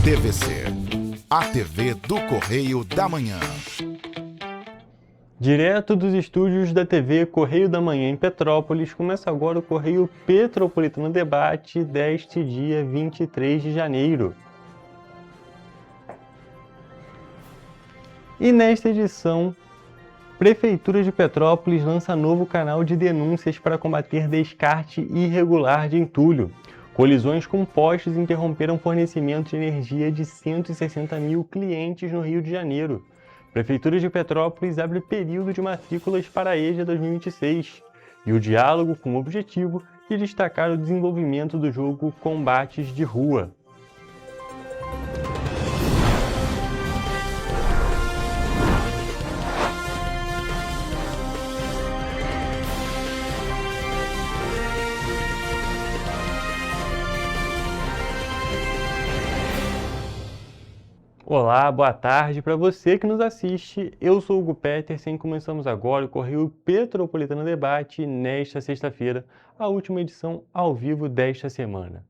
TVC, a TV do Correio da Manhã. Direto dos estúdios da TV Correio da Manhã em Petrópolis, começa agora o Correio Petropolitano Debate deste dia 23 de janeiro. E nesta edição, Prefeitura de Petrópolis lança novo canal de denúncias para combater descarte irregular de entulho. Colisões com postes interromperam fornecimento de energia de 160 mil clientes no Rio de Janeiro. Prefeitura de Petrópolis abre período de matrículas para a EJA 2026. E o diálogo com o objetivo de destacar o desenvolvimento do jogo Combates de Rua. Olá, boa tarde para você que nos assiste. Eu sou Hugo Petersen e começamos agora o Correio Petropolitano Debate nesta sexta-feira, a última edição ao vivo desta semana.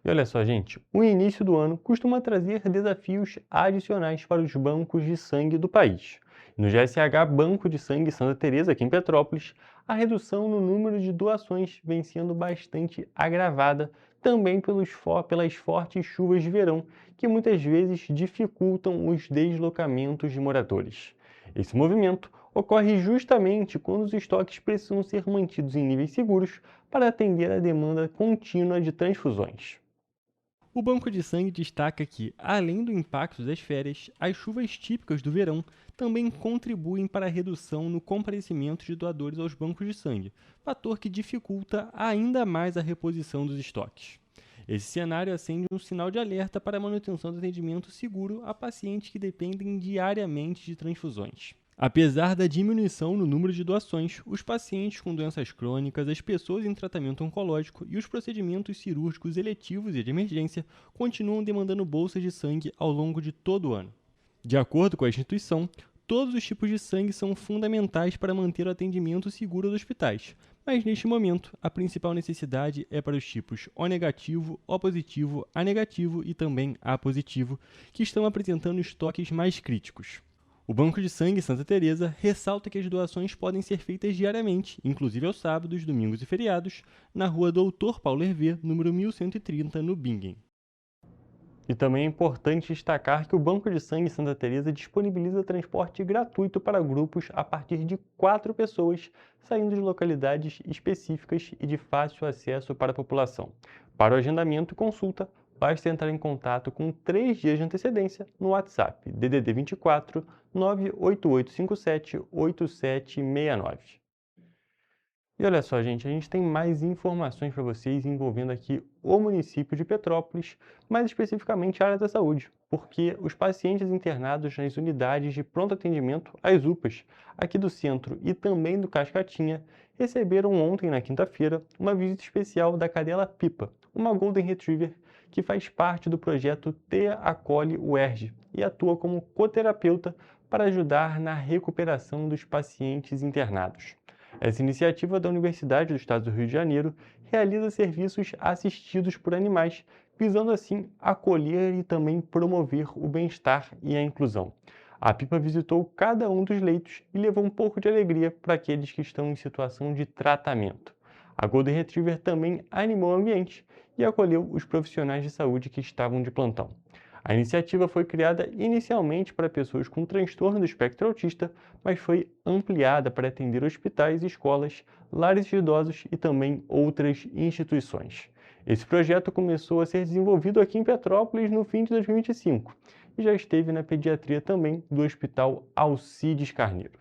E olha só, gente, o início do ano costuma trazer desafios adicionais para os bancos de sangue do país. No GSH Banco de Sangue Santa Teresa, aqui em Petrópolis, a redução no número de doações vem sendo bastante agravada também pelas fortes chuvas de verão, que muitas vezes dificultam os deslocamentos de moradores. Esse movimento ocorre justamente quando os estoques precisam ser mantidos em níveis seguros para atender à demanda contínua de transfusões. O Banco de Sangue destaca que, além do impacto das férias, as chuvas típicas do verão também contribuem para a redução no comparecimento de doadores aos bancos de sangue, fator que dificulta ainda mais a reposição dos estoques. Esse cenário acende um sinal de alerta para a manutenção do atendimento seguro a pacientes que dependem diariamente de transfusões. Apesar da diminuição no número de doações, os pacientes com doenças crônicas, as pessoas em tratamento oncológico e os procedimentos cirúrgicos eletivos e de emergência continuam demandando bolsas de sangue ao longo de todo o ano. De acordo com a instituição, todos os tipos de sangue são fundamentais para manter o atendimento seguro dos hospitais, mas neste momento a principal necessidade é para os tipos O negativo, O positivo, A negativo e também A positivo, que estão apresentando estoques mais críticos. O Banco de Sangue Santa Teresa ressalta que as doações podem ser feitas diariamente, inclusive aos sábados, domingos e feriados, na rua Doutor Paulo Hervé, número 1130, no Bingen. E também é importante destacar que o Banco de Sangue Santa Teresa disponibiliza transporte gratuito para grupos a partir de 4 pessoas, saindo de localidades específicas e de fácil acesso para a população. Para o agendamento e consulta, basta entrar em contato com 3 dias de antecedência no WhatsApp DDD 24 98857 8769. E olha só, gente, a gente tem mais informações para vocês envolvendo aqui o município de Petrópolis, mais especificamente a área da saúde, porque os pacientes internados nas unidades de pronto atendimento, as UPAs, aqui do centro e também do Cascatinha, receberam ontem, na quinta-feira, uma visita especial da cadela Pipa, uma Golden Retriever que faz parte do projeto TEA Acolhe UERJ e atua como coterapeuta para ajudar na recuperação dos pacientes internados. Essa iniciativa da Universidade do Estado do Rio de Janeiro realiza serviços assistidos por animais, visando assim acolher e também promover o bem-estar e a inclusão. A Pipa visitou cada um dos leitos e levou um pouco de alegria para aqueles que estão em situação de tratamento. A Golden Retriever também animou o ambiente e acolheu os profissionais de saúde que estavam de plantão. A iniciativa foi criada inicialmente para pessoas com transtorno do espectro autista, mas foi ampliada para atender hospitais, escolas, lares de idosos e também outras instituições. Esse projeto começou a ser desenvolvido aqui em Petrópolis no fim de 2025 e já esteve na pediatria também do Hospital Alcides Carneiro.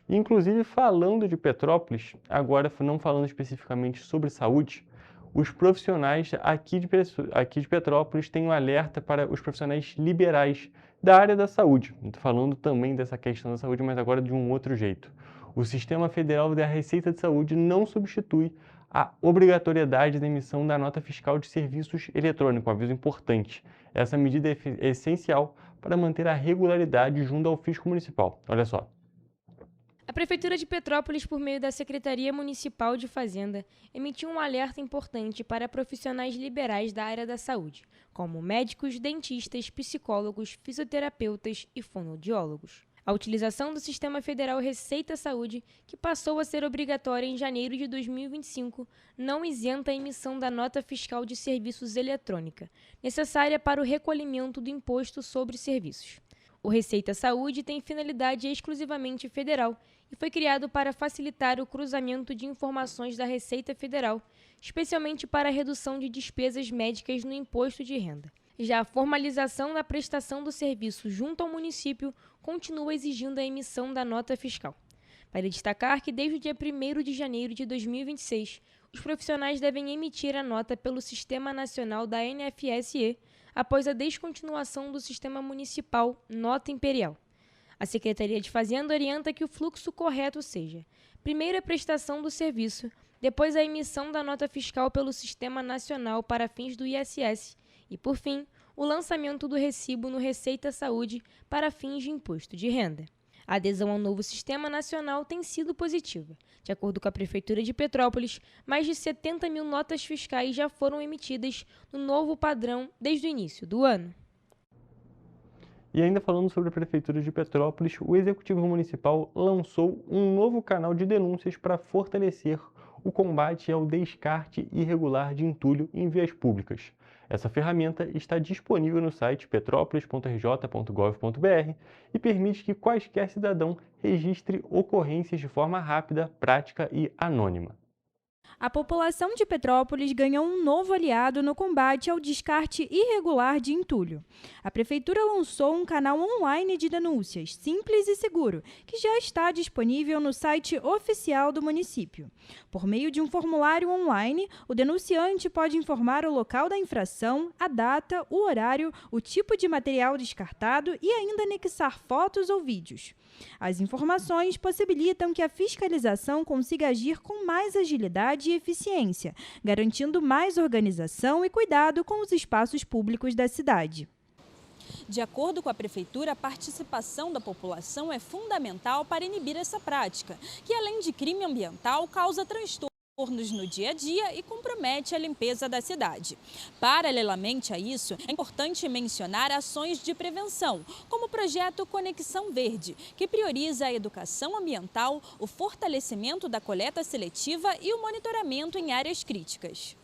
Inclusive, falando de Petrópolis, agora não falando especificamente sobre saúde, os profissionais aqui de Petrópolis têm um alerta para os profissionais liberais da área da saúde. Estou falando também dessa questão da saúde, mas agora de um outro jeito. O Sistema Federal da Receita de Saúde não substitui a obrigatoriedade da emissão da nota fiscal de serviços eletrônicos, um aviso importante. Essa medida é essencial para manter a regularidade junto ao fisco municipal. Olha só. A Prefeitura de Petrópolis, por meio da Secretaria Municipal de Fazenda, emitiu um alerta importante para profissionais liberais da área da saúde, como médicos, dentistas, psicólogos, fisioterapeutas e fonoaudiólogos. A utilização do Sistema Federal Receita Saúde, que passou a ser obrigatória em janeiro de 2025, não isenta a emissão da nota fiscal de serviços eletrônica, necessária para o recolhimento do Imposto sobre Serviços. O Receita Saúde tem finalidade exclusivamente federal e foi criado para facilitar o cruzamento de informações da Receita Federal, especialmente para a redução de despesas médicas no imposto de renda. Já a formalização da prestação do serviço junto ao município continua exigindo a emissão da nota fiscal. Vale destacar que desde o dia 1º de janeiro de 2026, os profissionais devem emitir a nota pelo Sistema Nacional da NFSE, após a descontinuação do Sistema Municipal Nota Imperial. A Secretaria de Fazenda orienta que o fluxo correto seja: primeiro a prestação do serviço, depois a emissão da nota fiscal pelo Sistema Nacional para fins do ISS e, por fim, o lançamento do recibo no Receita Saúde para fins de imposto de renda. A adesão ao novo Sistema Nacional tem sido positiva. De acordo com a Prefeitura de Petrópolis, mais de 70 mil notas fiscais já foram emitidas no novo padrão desde o início do ano. E ainda falando sobre a Prefeitura de Petrópolis, o Executivo Municipal lançou um novo canal de denúncias para fortalecer o combate ao descarte irregular de entulho em vias públicas. Essa ferramenta está disponível no site petropolis.rj.gov.br e permite que quaisquer cidadão registre ocorrências de forma rápida, prática e anônima. A população de Petrópolis ganhou um novo aliado no combate ao descarte irregular de entulho. A Prefeitura lançou um canal online de denúncias, simples e seguro, que já está disponível no site oficial do município. Por meio de um formulário online, o denunciante pode informar o local da infração, a data, o horário, o tipo de material descartado e ainda anexar fotos ou vídeos. As informações possibilitam que a fiscalização consiga agir com mais agilidade e eficiência, garantindo mais organização e cuidado com os espaços públicos da cidade. De acordo com a Prefeitura, a participação da população é fundamental para inibir essa prática, que além de crime ambiental, causa transtornos no dia a dia e compromete a limpeza da cidade. Paralelamente a isso, é importante mencionar ações de prevenção, como o projeto Conexão Verde, que prioriza a educação ambiental, o fortalecimento da coleta seletiva e o monitoramento em áreas críticas.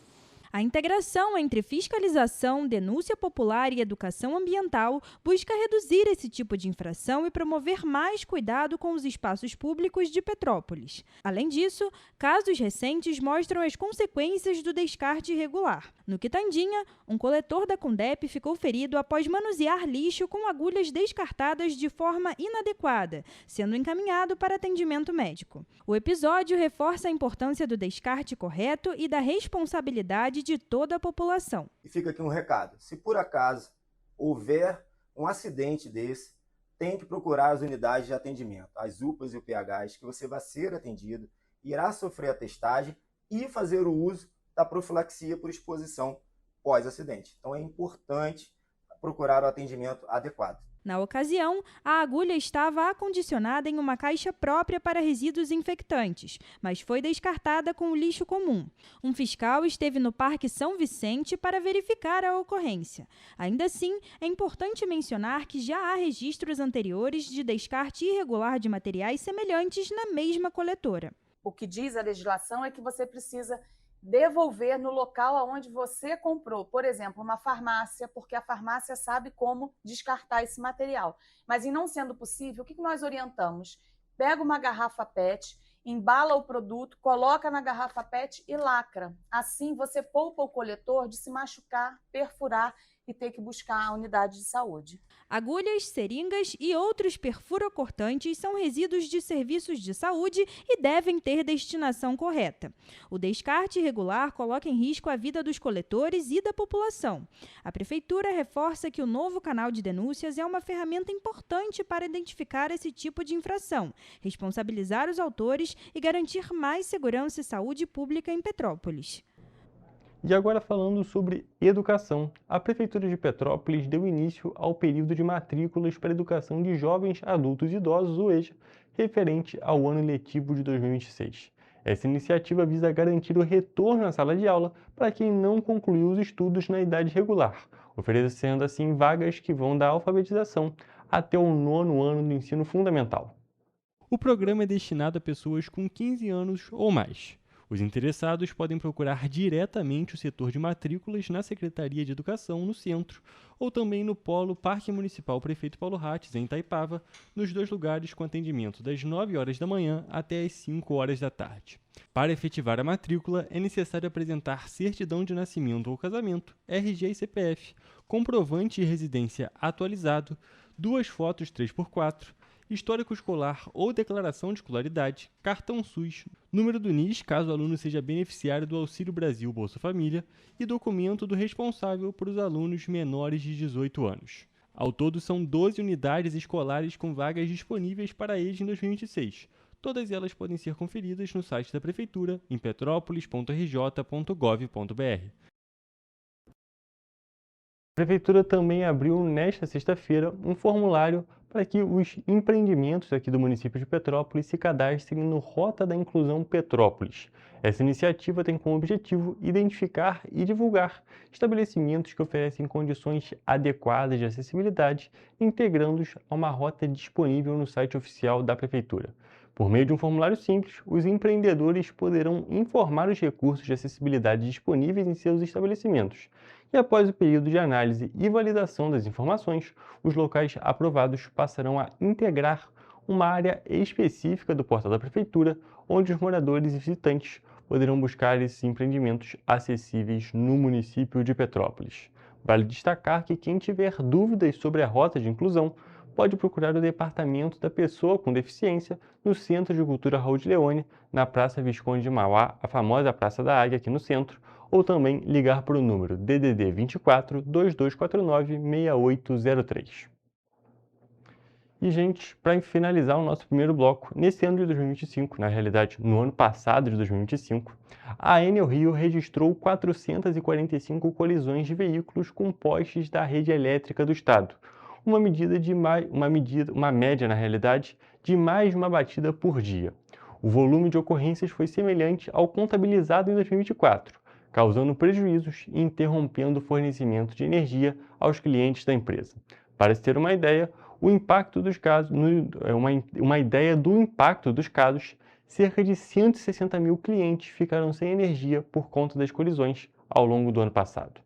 A integração entre fiscalização, denúncia popular e educação ambiental busca reduzir esse tipo de infração e promover mais cuidado com os espaços públicos de Petrópolis. Além disso, casos recentes mostram as consequências do descarte irregular. No Quitandinha, um coletor da Condep ficou ferido após manusear lixo com agulhas descartadas de forma inadequada, sendo encaminhado para atendimento médico. O episódio reforça a importância do descarte correto e da responsabilidade de toda a população. E fica aqui um recado: se por acaso houver um acidente desse, tem que procurar as unidades de atendimento, as UPAs e o PHs, que você vai ser atendido, irá sofrer a testagem e fazer o uso da profilaxia por exposição pós-acidente. Então é importante procurar o atendimento adequado. Na ocasião, a agulha estava acondicionada em uma caixa própria para resíduos infectantes, mas foi descartada com o lixo comum. Um fiscal esteve no Parque São Vicente para verificar a ocorrência. Ainda assim, é importante mencionar que já há registros anteriores de descarte irregular de materiais semelhantes na mesma coletora. O que diz a legislação é que você precisa devolver no local onde você comprou, por exemplo, uma farmácia, porque a farmácia sabe como descartar esse material. Mas, em não sendo possível, o que nós orientamos? Pega uma garrafa PET, embala o produto, coloca na garrafa PET e lacra. Assim, você poupa o coletor de se machucar, perfurar e ter que buscar a unidade de saúde. Agulhas, seringas e outros perfurocortantes são resíduos de serviços de saúde e devem ter destinação correta. O descarte irregular coloca em risco a vida dos coletores e da população. A Prefeitura reforça que o novo canal de denúncias é uma ferramenta importante para identificar esse tipo de infração, responsabilizar os autores e garantir mais segurança e saúde pública em Petrópolis. E agora falando sobre educação, a Prefeitura de Petrópolis deu início ao período de matrículas para a educação de jovens, adultos e idosos, ou EJA, referente ao ano letivo de 2026. Essa iniciativa visa garantir o retorno à sala de aula para quem não concluiu os estudos na idade regular, oferecendo assim vagas que vão da alfabetização até o 9º ano do ensino fundamental. O programa é destinado a pessoas com 15 anos ou mais. Os interessados podem procurar diretamente o setor de matrículas na Secretaria de Educação no centro, ou também no Polo Parque Municipal Prefeito Paulo Ratz, em Itaipava, nos 2 lugares com atendimento das 9 horas da manhã até as 5 horas da tarde. Para efetivar a matrícula, é necessário apresentar certidão de nascimento ou casamento, RG e CPF, comprovante de residência atualizado, 2 fotos 3x4, histórico escolar ou declaração de escolaridade, cartão SUS, número do NIS caso o aluno seja beneficiário do Auxílio Brasil Bolsa Família e documento do responsável por os alunos menores de 18 anos. Ao todo, são 12 unidades escolares com vagas disponíveis para eles em 2026. Todas elas podem ser conferidas no site da Prefeitura em petrópolis.rj.gov.br. A Prefeitura também abriu nesta sexta-feira um formulário para que os empreendimentos aqui do município de Petrópolis se cadastrem no Rota da Inclusão Petrópolis. Essa iniciativa tem como objetivo identificar e divulgar estabelecimentos que oferecem condições adequadas de acessibilidade, integrando-os a uma rota disponível no site oficial da Prefeitura. Por meio de um formulário simples, os empreendedores poderão informar os recursos de acessibilidade disponíveis em seus estabelecimentos. E após o período de análise e validação das informações, os locais aprovados passarão a integrar uma área específica do portal da Prefeitura, onde os moradores e visitantes poderão buscar esses empreendimentos acessíveis no município de Petrópolis. Vale destacar que quem tiver dúvidas sobre a rota de inclusão pode procurar o Departamento da Pessoa com Deficiência no Centro de Cultura Raul de Leone, na Praça Visconde de Mauá, a famosa Praça da Águia aqui no centro, ou também ligar para o número DDD 24 2249 6803. E, gente, para finalizar o nosso primeiro bloco, nesse ano de 2025, na realidade, no ano passado de 2025, a Enel Rio registrou 445 colisões de veículos com postes da rede elétrica do estado, uma média, na realidade, de mais de uma batida por dia. O volume de ocorrências foi semelhante ao contabilizado em 2024, causando prejuízos e interrompendo o fornecimento de energia aos clientes da empresa. Para se ter uma ideia, do impacto dos casos, cerca de 160 mil clientes ficaram sem energia por conta das colisões ao longo do ano passado.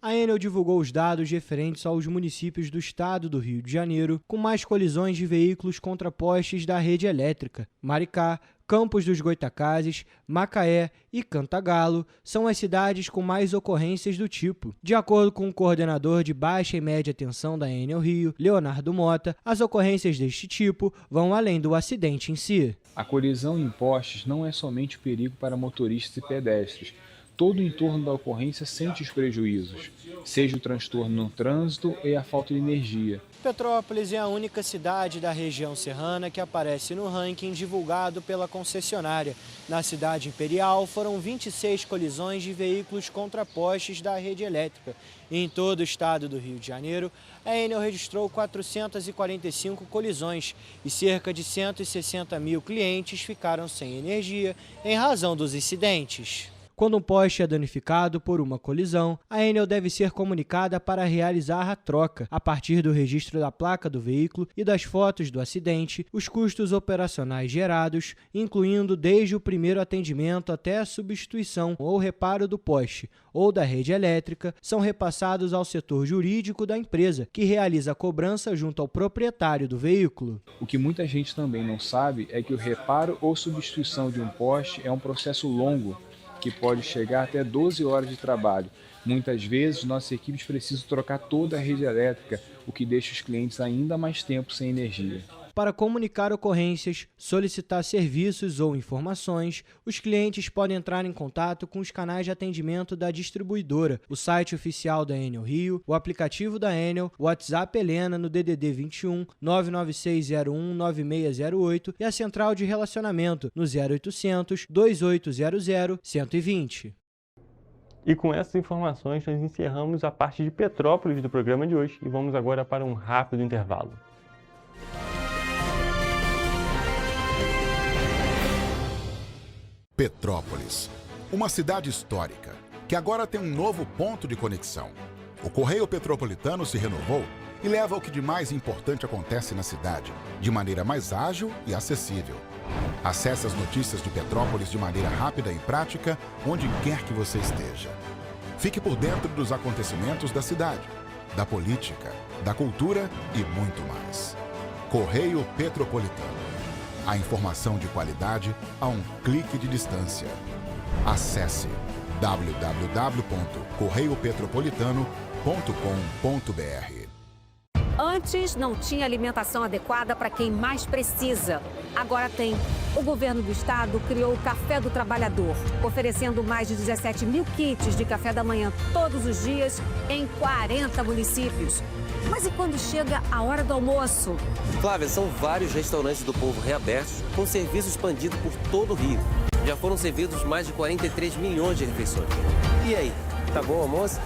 A Enel divulgou os dados referentes aos municípios do estado do Rio de Janeiro com mais colisões de veículos contra postes da rede elétrica. Maricá, Campos dos Goitacazes, Macaé e Cantagalo são as cidades com mais ocorrências do tipo. De acordo com o coordenador de baixa e média tensão da Enel Rio, Leonardo Mota, as ocorrências deste tipo vão além do acidente em si. A colisão em postes não é somente perigo para motoristas e pedestres. Todo o entorno da ocorrência sente os prejuízos, seja o transtorno no trânsito e a falta de energia. Petrópolis é a única cidade da região serrana que aparece no ranking divulgado pela concessionária. Na cidade imperial, foram 26 colisões de veículos contra postes da rede elétrica. Em todo o estado do Rio de Janeiro, a Enel registrou 445 colisões e cerca de 160 mil clientes ficaram sem energia em razão dos incidentes. Quando um poste é danificado por uma colisão, a Enel deve ser comunicada para realizar a troca. A partir do registro da placa do veículo e das fotos do acidente, os custos operacionais gerados, incluindo desde o primeiro atendimento até a substituição ou reparo do poste ou da rede elétrica, são repassados ao setor jurídico da empresa, que realiza a cobrança junto ao proprietário do veículo. O que muita gente também não sabe é que o reparo ou substituição de um poste é um processo longo, que pode chegar até 12 horas de trabalho. Muitas vezes, nossas equipes precisam trocar toda a rede elétrica, o que deixa os clientes ainda mais tempo sem energia. Para comunicar ocorrências, solicitar serviços ou informações, os clientes podem entrar em contato com os canais de atendimento da distribuidora, o site oficial da Enel Rio, o aplicativo da Enel, o WhatsApp Helena no DDD 21 99601 9608 e a central de relacionamento no 0800 2800 120. E com essas informações, nós encerramos a parte de Petrópolis do programa de hoje e vamos agora para um rápido intervalo. Petrópolis, uma cidade histórica que agora tem um novo ponto de conexão. O Correio Petropolitano se renovou e leva o que de mais importante acontece na cidade, de maneira mais ágil e acessível. Acesse as notícias de Petrópolis de maneira rápida e prática, onde quer que você esteja. Fique por dentro dos acontecimentos da cidade, da política, da cultura e muito mais. Correio Petropolitano. A informação de qualidade a um clique de distância. Acesse www.correiopetropolitano.com.br. Antes não tinha alimentação adequada para quem mais precisa. Agora tem. O governo do estado criou o Café do Trabalhador, oferecendo mais de 17 mil kits de café da manhã todos os dias em 40 municípios. Mas e quando chega a hora do almoço? Flávia, são vários restaurantes do povo reabertos com serviço expandido por todo o Rio. Já foram servidos mais de 43 milhões de refeições. E aí, tá bom o almoço?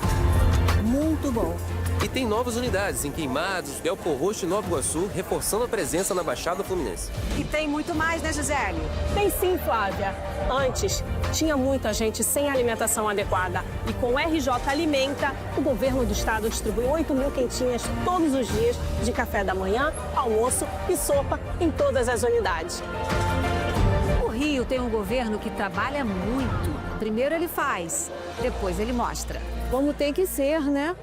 Muito bom. E tem novas unidades em Queimados, Belfor Roxo e Nova Iguaçu, reforçando a presença na Baixada Fluminense. E tem muito mais, né, Gisele? Tem sim, Flávia. Antes, tinha muita gente sem alimentação adequada. E com o RJ Alimenta, o governo do estado distribui 8 mil quentinhas todos os dias de café da manhã, almoço e sopa em todas as unidades. O Rio tem um governo que trabalha muito. Primeiro ele faz, depois ele mostra. Como tem que ser, né?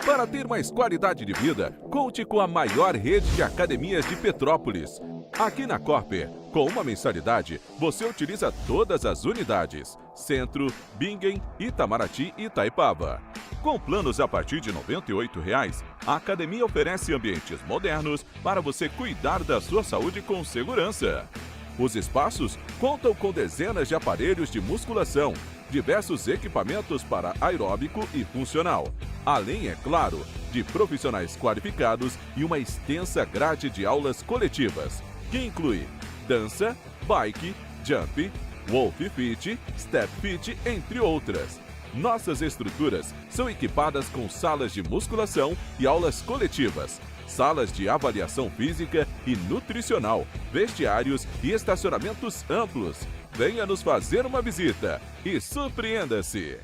Para ter mais qualidade de vida, conte com a maior rede de academias de Petrópolis. Aqui na Corper, com uma mensalidade, você utiliza todas as unidades: Centro, Bingen, Itamaraty e Itaipava. Com planos a partir de R$ 98,00, a academia oferece ambientes modernos para você cuidar da sua saúde com segurança. Os espaços contam com dezenas de aparelhos de musculação, diversos equipamentos para aeróbico e funcional, além, é claro, de profissionais qualificados e uma extensa grade de aulas coletivas, que inclui dança, bike, jump, wolf fit, step fit, entre outras. Nossas estruturas são equipadas com salas de musculação e aulas coletivas, salas de avaliação física e nutricional, vestiários e estacionamentos amplos. Venha nos fazer uma visita e surpreenda-se!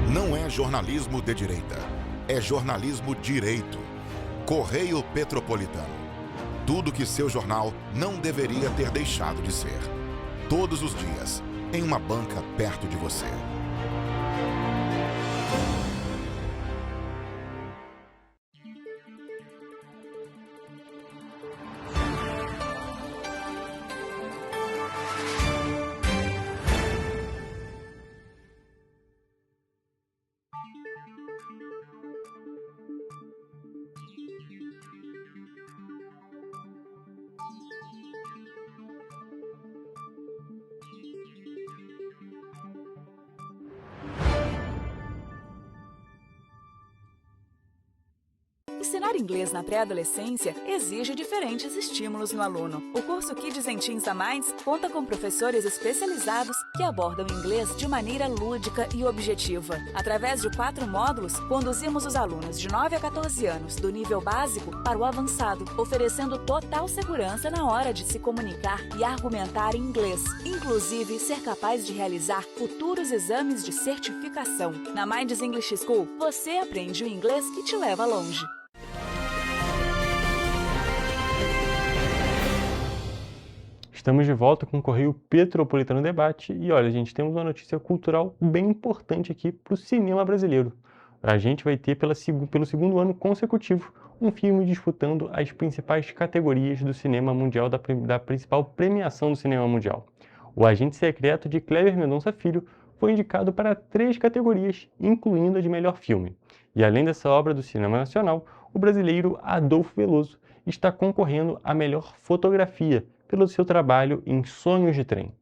Não é jornalismo de direita, é jornalismo direito. Correio Petropolitano. Tudo que seu jornal não deveria ter deixado de ser. Todos os dias, em uma banca perto de você. Ensinar inglês na pré-adolescência exige diferentes estímulos no aluno. O curso Kids and Teens a Mais conta com professores especializados que abordam o inglês de maneira lúdica e objetiva. Através de 4 módulos, conduzimos os alunos de 9 a 14 anos do nível básico para o avançado, oferecendo total segurança na hora de se comunicar e argumentar em inglês, inclusive ser capaz de realizar futuros exames de certificação. Na Minds English School, você aprende o inglês que te leva longe. Estamos de volta com o Correio Petropolitano Debate e olha, gente, temos uma notícia cultural bem importante aqui para o cinema brasileiro. A gente vai ter pelo segundo ano consecutivo um filme disputando as principais categorias do cinema mundial, da principal premiação do cinema mundial. O Agente Secreto de Kleber Mendonça Filho foi indicado para 3 categorias, incluindo a de melhor filme. E além dessa obra do cinema nacional, o brasileiro Adolfo Veloso está concorrendo à melhor fotografia pelo seu trabalho em Sonhos de Trem.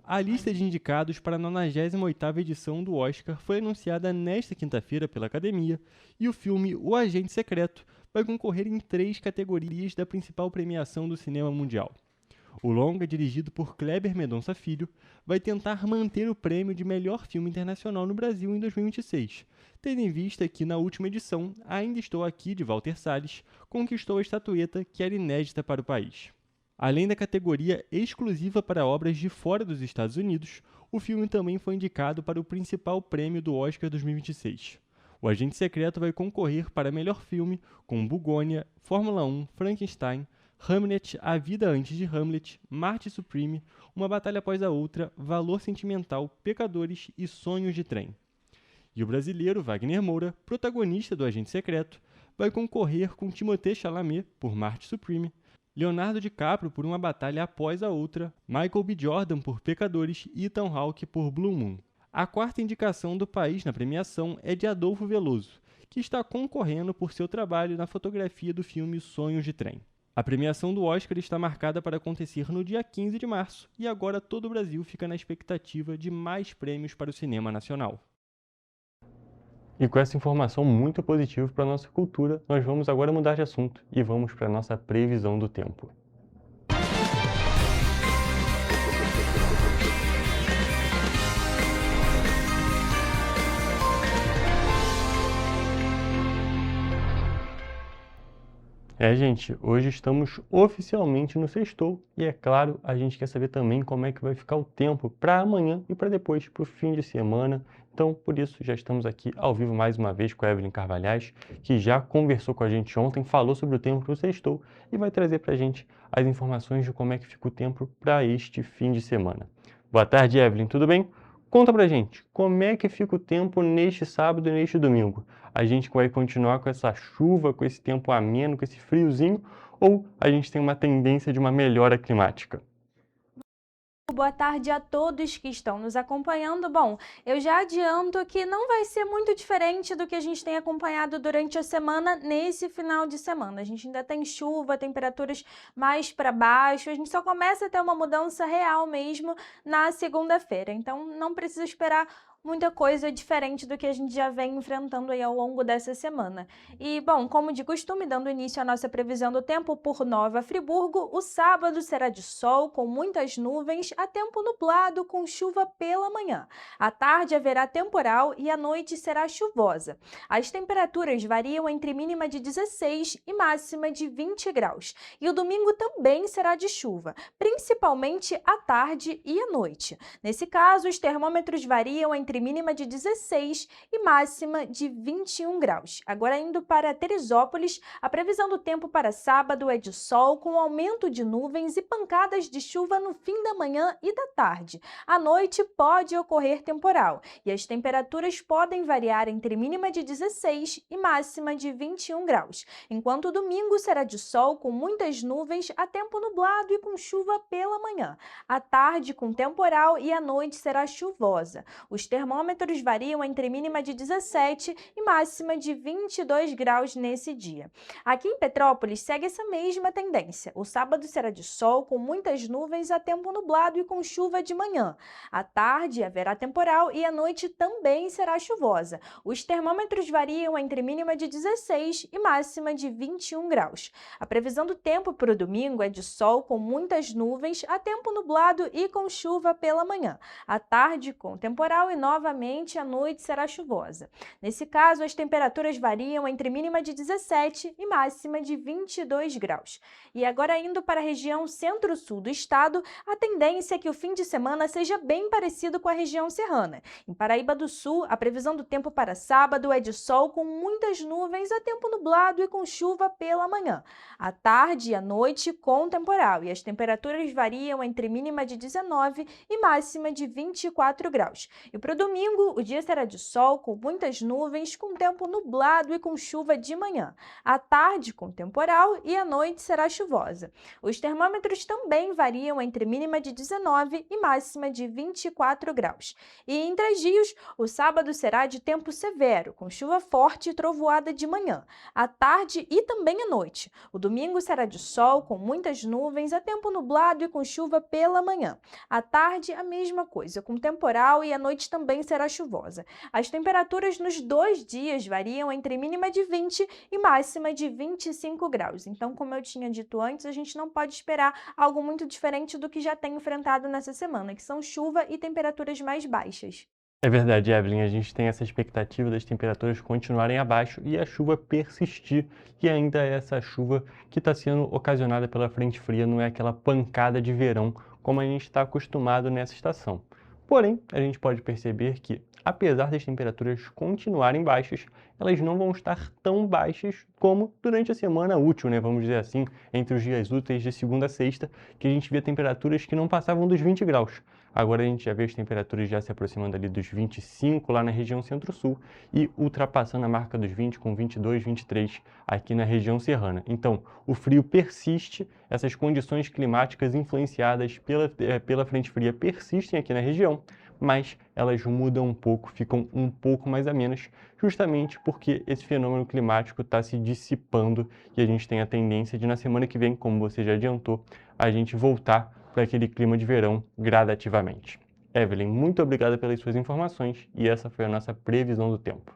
A lista de indicados para a 98ª edição do Oscar foi anunciada nesta quinta-feira pela Academia e o filme O Agente Secreto vai concorrer em 3 categorias da principal premiação do cinema mundial. O longa, dirigido por Kleber Mendonça Filho, vai tentar manter o prêmio de melhor filme internacional no Brasil em 2026, tendo em vista que, na última edição, Ainda Estou Aqui, de Walter Salles, conquistou a estatueta que era inédita para o país. Além da categoria exclusiva para obras de fora dos Estados Unidos, o filme também foi indicado para o principal prêmio do Oscar 2026. O Agente Secreto vai concorrer para melhor filme com Bugônia, Fórmula 1, Frankenstein, Hamlet, A Vida Antes de Hamlet, Marte Supreme, Uma Batalha Após a Outra, Valor Sentimental, Pecadores e Sonhos de Trem. E o brasileiro Wagner Moura, protagonista do Agente Secreto, vai concorrer com Timothée Chalamet por Marte Supreme, Leonardo DiCaprio por Uma Batalha Após a Outra, Michael B. Jordan por Pecadores e Ethan Hawke por Blue Moon. A quarta indicação do país na premiação é de Adolfo Veloso, que está concorrendo por seu trabalho na fotografia do filme Sonhos de Trem. A premiação do Oscar está marcada para acontecer no dia 15 de março e agora todo o Brasil fica na expectativa de mais prêmios para o cinema nacional. E com essa informação muito positiva para a nossa cultura, nós vamos agora mudar de assunto e vamos para a nossa previsão do tempo. Gente, hoje estamos oficialmente no sextou e, é claro, a gente quer saber também como é que vai ficar o tempo para amanhã e para depois, para o fim de semana. Então, por isso, já estamos aqui ao vivo mais uma vez com a Evelyn Carvalhais, que já conversou com a gente ontem, falou sobre o tempo para o sextou e vai trazer para a gente as informações de como é que fica o tempo para este fim de semana. Boa tarde, Evelyn, tudo bem? Conta pra gente, como é que fica o tempo neste sábado e neste domingo? A gente vai continuar com essa chuva, com esse tempo ameno, com esse friozinho, ou a gente tem uma tendência de uma melhora climática? Boa tarde a todos que estão nos acompanhando. Bom, eu já adianto que não vai ser muito diferente do que a gente tem acompanhado durante a semana nesse final de semana. A gente ainda tem chuva, temperaturas mais para baixo, a gente só começa a ter uma mudança real mesmo na segunda-feira. Então não precisa esperar muita coisa diferente do que a gente já vem enfrentando aí ao longo dessa semana. E, bom, como de costume, dando início à nossa previsão do tempo por Nova Friburgo, o sábado será de sol com muitas nuvens, a tempo nublado com chuva pela manhã. À tarde haverá temporal e à noite será chuvosa. As temperaturas variam entre mínima de 16 e máxima de 20 graus. E o domingo também será de chuva, principalmente à tarde e à noite. Nesse caso, os termômetros variam entre mínima de 16 e máxima de 21 graus. Agora, indo para Teresópolis, a previsão do tempo para sábado é de sol, com aumento de nuvens e pancadas de chuva no fim da manhã e da tarde. À noite pode ocorrer temporal e as temperaturas podem variar entre mínima de 16 e máxima de 21 graus. Enquanto o domingo será de sol, com muitas nuvens, a tempo nublado e com chuva pela manhã. À tarde, com temporal e à noite será chuvosa. Os termômetros variam entre mínima de 17 e máxima de 22 graus nesse dia. Aqui em Petrópolis segue essa mesma tendência. O sábado será de sol, com muitas nuvens, a tempo nublado e com chuva de manhã. À tarde haverá temporal e à noite também será chuvosa. Os termômetros variam entre mínima de 16 e máxima de 21 graus. A previsão do tempo para o domingo é de sol, com muitas nuvens, a tempo nublado e com chuva pela manhã. À tarde, com temporal e novamente à noite será chuvosa. Nesse caso, as temperaturas variam entre mínima de 17 e máxima de 22 graus. E agora, indo para a região centro-sul do estado, a tendência é que o fim de semana seja bem parecido com a região serrana. Em Paraíba do Sul, a previsão do tempo para sábado é de sol com muitas nuvens, a tempo nublado e com chuva pela manhã. À tarde e à noite, com temporal, e as temperaturas variam entre mínima de 19 e máxima de 24 graus. E para o domingo, o dia será de sol, com muitas nuvens, com tempo nublado e com chuva de manhã. À tarde, com temporal, e à noite será chuvosa. Os termômetros também variam entre mínima de 19 e máxima de 24 graus. E em 3 dias, o sábado será de tempo severo, com chuva forte e trovoada de manhã, à tarde e também à noite. O domingo será de sol, com muitas nuvens, a tempo nublado e com chuva pela manhã. À tarde, a mesma coisa, com temporal, e à noite também também será chuvosa. As temperaturas nos 2 dias variam entre mínima de 20 e máxima de 25 graus. Então, como eu tinha dito antes, a gente não pode esperar algo muito diferente do que já tem enfrentado nessa semana, que são chuva e temperaturas mais baixas. É verdade, Evelyn, a gente tem essa expectativa das temperaturas continuarem abaixo e a chuva persistir, e ainda é essa chuva que está sendo ocasionada pela frente fria, não é aquela pancada de verão como a gente está acostumado nessa estação. Porém, a gente pode perceber que, apesar das temperaturas continuarem baixas, elas não vão estar tão baixas como durante a semana útil, né? Vamos dizer assim, entre os dias úteis de segunda a sexta, que a gente via temperaturas que não passavam dos 20 graus. Agora a gente já vê as temperaturas já se aproximando ali dos 25 lá na região centro-sul e ultrapassando a marca dos 20 com 22, 23 aqui na região serrana. Então, o frio persiste, essas condições climáticas influenciadas pela frente fria persistem aqui na região, mas elas mudam um pouco, ficam um pouco mais amenas, justamente porque esse fenômeno climático está se dissipando e a gente tem a tendência de, na semana que vem, como você já adiantou, a gente voltar para aquele clima de verão gradativamente. Evelyn, muito obrigada pelas suas informações e essa foi a nossa previsão do tempo.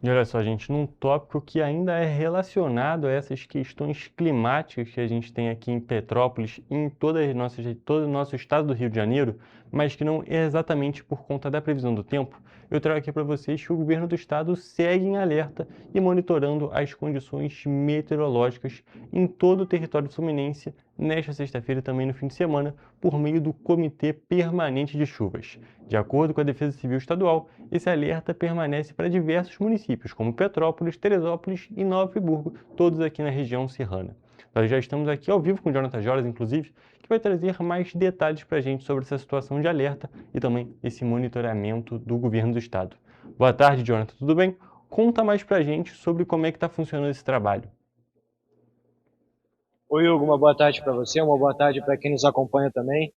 E olha só, gente, num tópico que ainda é relacionado a essas questões climáticas que a gente tem aqui em Petrópolis e em todo o nosso estado do Rio de Janeiro, mas que não é exatamente por conta da previsão do tempo, eu trago aqui para vocês que o governo do estado segue em alerta e monitorando as condições meteorológicas em todo o território fluminense nesta sexta-feira e também no fim de semana, por meio do Comitê Permanente de Chuvas. De acordo com a Defesa Civil Estadual, esse alerta permanece para diversos municípios, como Petrópolis, Teresópolis e Nova Friburgo, todos aqui na região serrana. Nós já estamos aqui ao vivo com o Jonathan Joras, inclusive, que vai trazer mais detalhes para a gente sobre essa situação de alerta e também esse monitoramento do governo do estado. Boa tarde, Jonathan, tudo bem? Conta mais para a gente sobre como é que está funcionando esse trabalho. Oi, Hugo, uma boa tarde para você, uma boa tarde para quem nos acompanha também.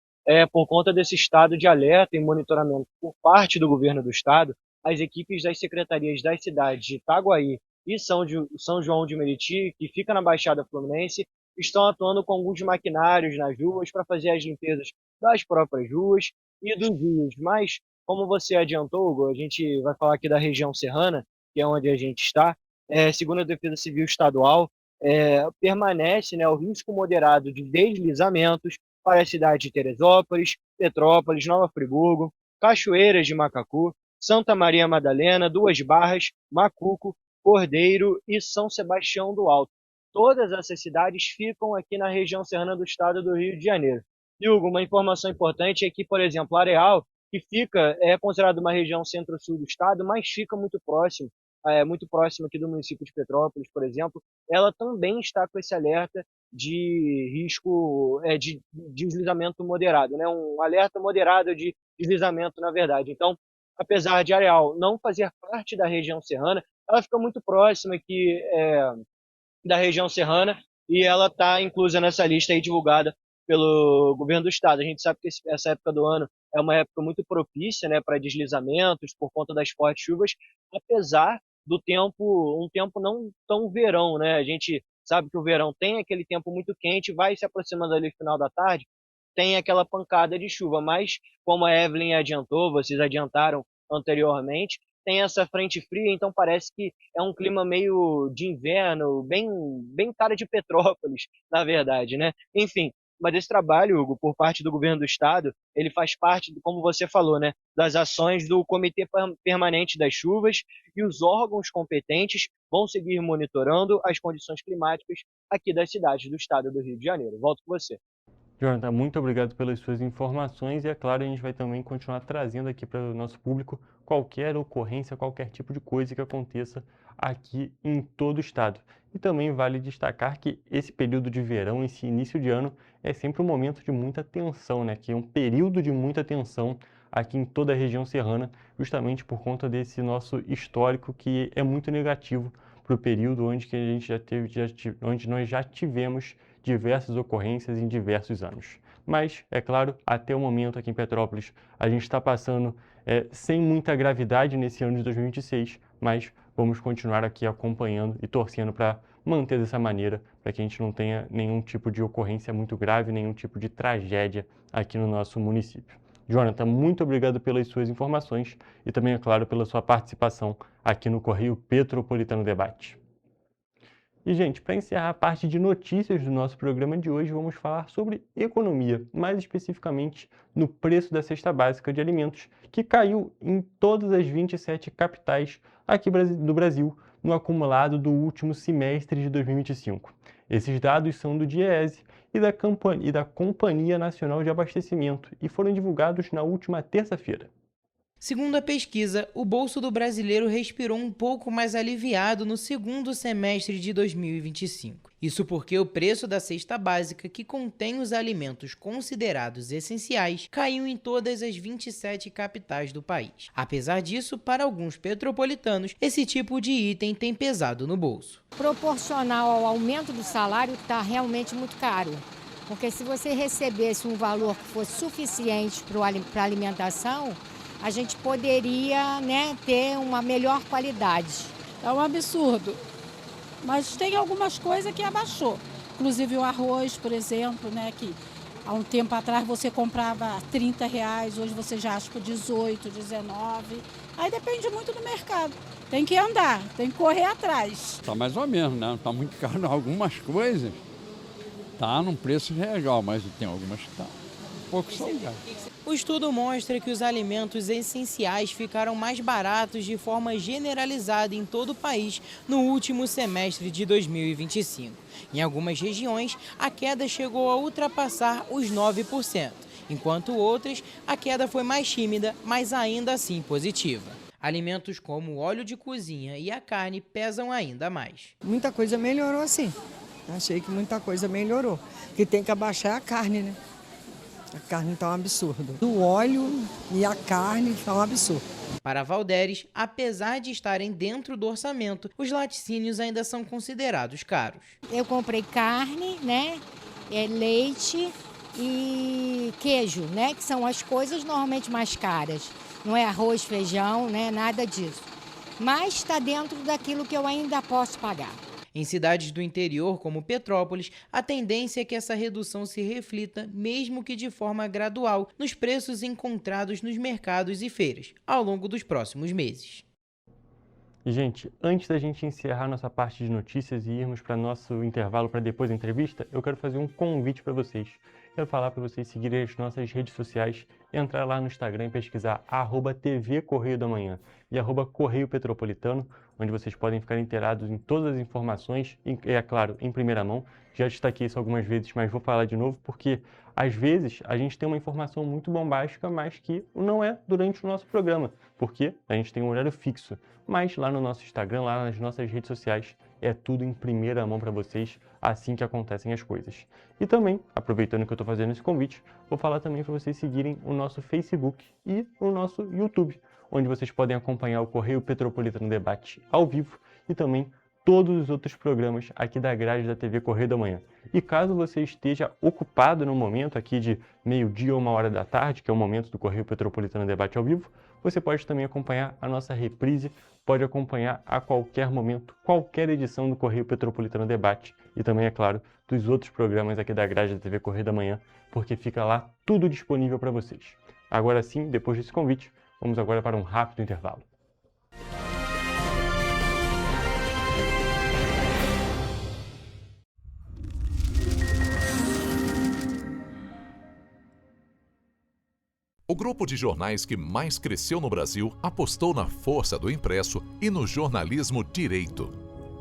Por conta desse estado de alerta e monitoramento por parte do governo do estado, as equipes das secretarias das cidades de Itaguaí e São João de Meriti, que fica na Baixada Fluminense, estão atuando com alguns maquinários nas ruas para fazer as limpezas das próprias ruas e dos rios. Mas, como você adiantou, Hugo, a gente vai falar aqui da região serrana, que é onde a gente está. Segundo a Defesa Civil Estadual, permanece, né, o risco moderado de deslizamentos para a cidade de Teresópolis, Petrópolis, Nova Friburgo, Cachoeiras de Macacu, Santa Maria Madalena, Duas Barras, Macuco, Cordeiro e São Sebastião do Alto. Todas essas cidades ficam aqui na região serrana do estado do Rio de Janeiro. E, Hugo, uma informação importante é que, por exemplo, Areal, que é considerado uma região centro-sul do estado, mas fica muito próximo aqui do município de Petrópolis, por exemplo, ela também está com esse alerta de risco de deslizamento moderado, né? Um alerta moderado de deslizamento, na verdade. Então, apesar de Areal não fazer parte da região serrana, ela fica muito próxima aqui da região serrana e ela está inclusa nessa lista aí divulgada pelo governo do estado. A gente sabe que essa época do ano é uma época muito propícia, né, para deslizamentos por conta das fortes chuvas, apesar do um tempo não tão verão, né? A gente sabe que o verão tem aquele tempo muito quente, vai se aproximando ali no final da tarde, tem aquela pancada de chuva, mas como a Evelyn adiantou, vocês adiantaram anteriormente, tem essa frente fria, então parece que é um clima meio de inverno, bem cara de Petrópolis, na verdade, né? Enfim, mas esse trabalho, Hugo, por parte do governo do estado, ele faz parte, como você falou, né, das ações do Comitê Permanente das Chuvas, e os órgãos competentes vão seguir monitorando as condições climáticas aqui das cidades do estado do Rio de Janeiro. Volto com você. Jonathan, muito obrigado pelas suas informações e, é claro, a gente vai também continuar trazendo aqui para o nosso público qualquer ocorrência, qualquer tipo de coisa que aconteça aqui em todo o estado. E também vale destacar que esse período de verão, esse início de ano, é sempre um momento de muita tensão, né? Que é um período de muita tensão aqui em toda a região serrana, justamente por conta desse nosso histórico que é muito negativo para o período onde que a gente onde nós já tivemos diversas ocorrências em diversos anos. Mas, é claro, até o momento aqui em Petrópolis, a gente está passando sem muita gravidade nesse ano de 2026, mas vamos continuar aqui acompanhando e torcendo para manter dessa maneira, para que a gente não tenha nenhum tipo de ocorrência muito grave, nenhum tipo de tragédia aqui no nosso município. Jonathan, muito obrigado pelas suas informações e também, é claro, pela sua participação aqui no Correio Petropolitano Debate. E, gente, para encerrar a parte de notícias do nosso programa de hoje, vamos falar sobre economia, mais especificamente no preço da cesta básica de alimentos, que caiu em todas as 27 capitais aqui do Brasil, no acumulado do último semestre de 2025. Esses dados são do DIEESE e da Companhia Nacional de Abastecimento e foram divulgados na última terça-feira. Segundo a pesquisa, o bolso do brasileiro respirou um pouco mais aliviado no segundo semestre de 2025. Isso porque o preço da cesta básica, que contém os alimentos considerados essenciais, caiu em todas as 27 capitais do país. Apesar disso, para alguns petropolitanos, esse tipo de item tem pesado no bolso. Proporcional ao aumento do salário, está realmente muito caro. Porque se você recebesse um valor que fosse suficiente para a alimentação, a gente poderia, né, ter uma melhor qualidade. É um absurdo, mas tem algumas coisas que abaixou. Inclusive o arroz, por exemplo, né, que há um tempo atrás você comprava R$30, hoje você já acha por 18, 19. Aí depende muito do mercado. Tem que andar, tem que correr atrás. Está mais ou menos, né? Está muito caro algumas coisas. Está num preço legal, mas tem algumas que estão um pouco salgadas. O estudo mostra que os alimentos essenciais ficaram mais baratos de forma generalizada em todo o país no último semestre de 2025. Em algumas regiões, a queda chegou a ultrapassar os 9%, enquanto outras, a queda foi mais tímida, mas ainda assim positiva. Alimentos como o óleo de cozinha e a carne pesam ainda mais. Muita coisa melhorou, sim. Achei que muita coisa melhorou. Que tem que abaixar a carne, né? A carne está um absurdo. O óleo e a carne estão um absurdo. Para Valderes, apesar de estarem dentro do orçamento, os laticínios ainda são considerados caros. Eu comprei carne, né, leite e queijo, né, que são as coisas normalmente mais caras. Não é arroz, feijão, né, nada disso. Mas está dentro daquilo que eu ainda posso pagar. Em cidades do interior, como Petrópolis, a tendência é que essa redução se reflita, mesmo que de forma gradual, nos preços encontrados nos mercados e feiras, ao longo dos próximos meses. E, gente, antes da gente encerrar nossa parte de notícias e irmos para nosso intervalo para depois da entrevista, eu quero fazer um convite para vocês. Quero falar para vocês seguirem as nossas redes sociais, entrar lá no Instagram e pesquisar @TV Correio da Manhã e @Correio Petropolitano, onde vocês podem ficar inteirados em todas as informações e, é claro, em primeira mão. Já destaquei isso algumas vezes, mas vou falar de novo porque, às vezes, a gente tem uma informação muito bombástica, mas que não é durante o nosso programa, porque a gente tem um horário fixo. Mas lá no nosso Instagram, lá nas nossas redes sociais, é tudo em primeira mão para vocês, assim que acontecem as coisas. E também, aproveitando que eu estou fazendo esse convite, vou falar também para vocês seguirem o nosso Facebook e o nosso YouTube, onde vocês podem acompanhar o Correio Petropolitano Debate ao vivo e também todos os outros programas aqui da grade da TV Correio da Manhã. E caso você esteja ocupado no momento aqui de meio-dia ou 1h da tarde, que é o momento do Correio Petropolitano Debate ao vivo, você pode também acompanhar a nossa reprise, pode acompanhar a qualquer momento, qualquer edição do Correio Petropolitano Debate e também, é claro, dos outros programas aqui da grade da TV Correio da Manhã, porque fica lá tudo disponível para vocês. Agora sim, depois desse convite, vamos agora para um rápido intervalo. O grupo de jornais que mais cresceu no Brasil apostou na força do impresso e no jornalismo direito.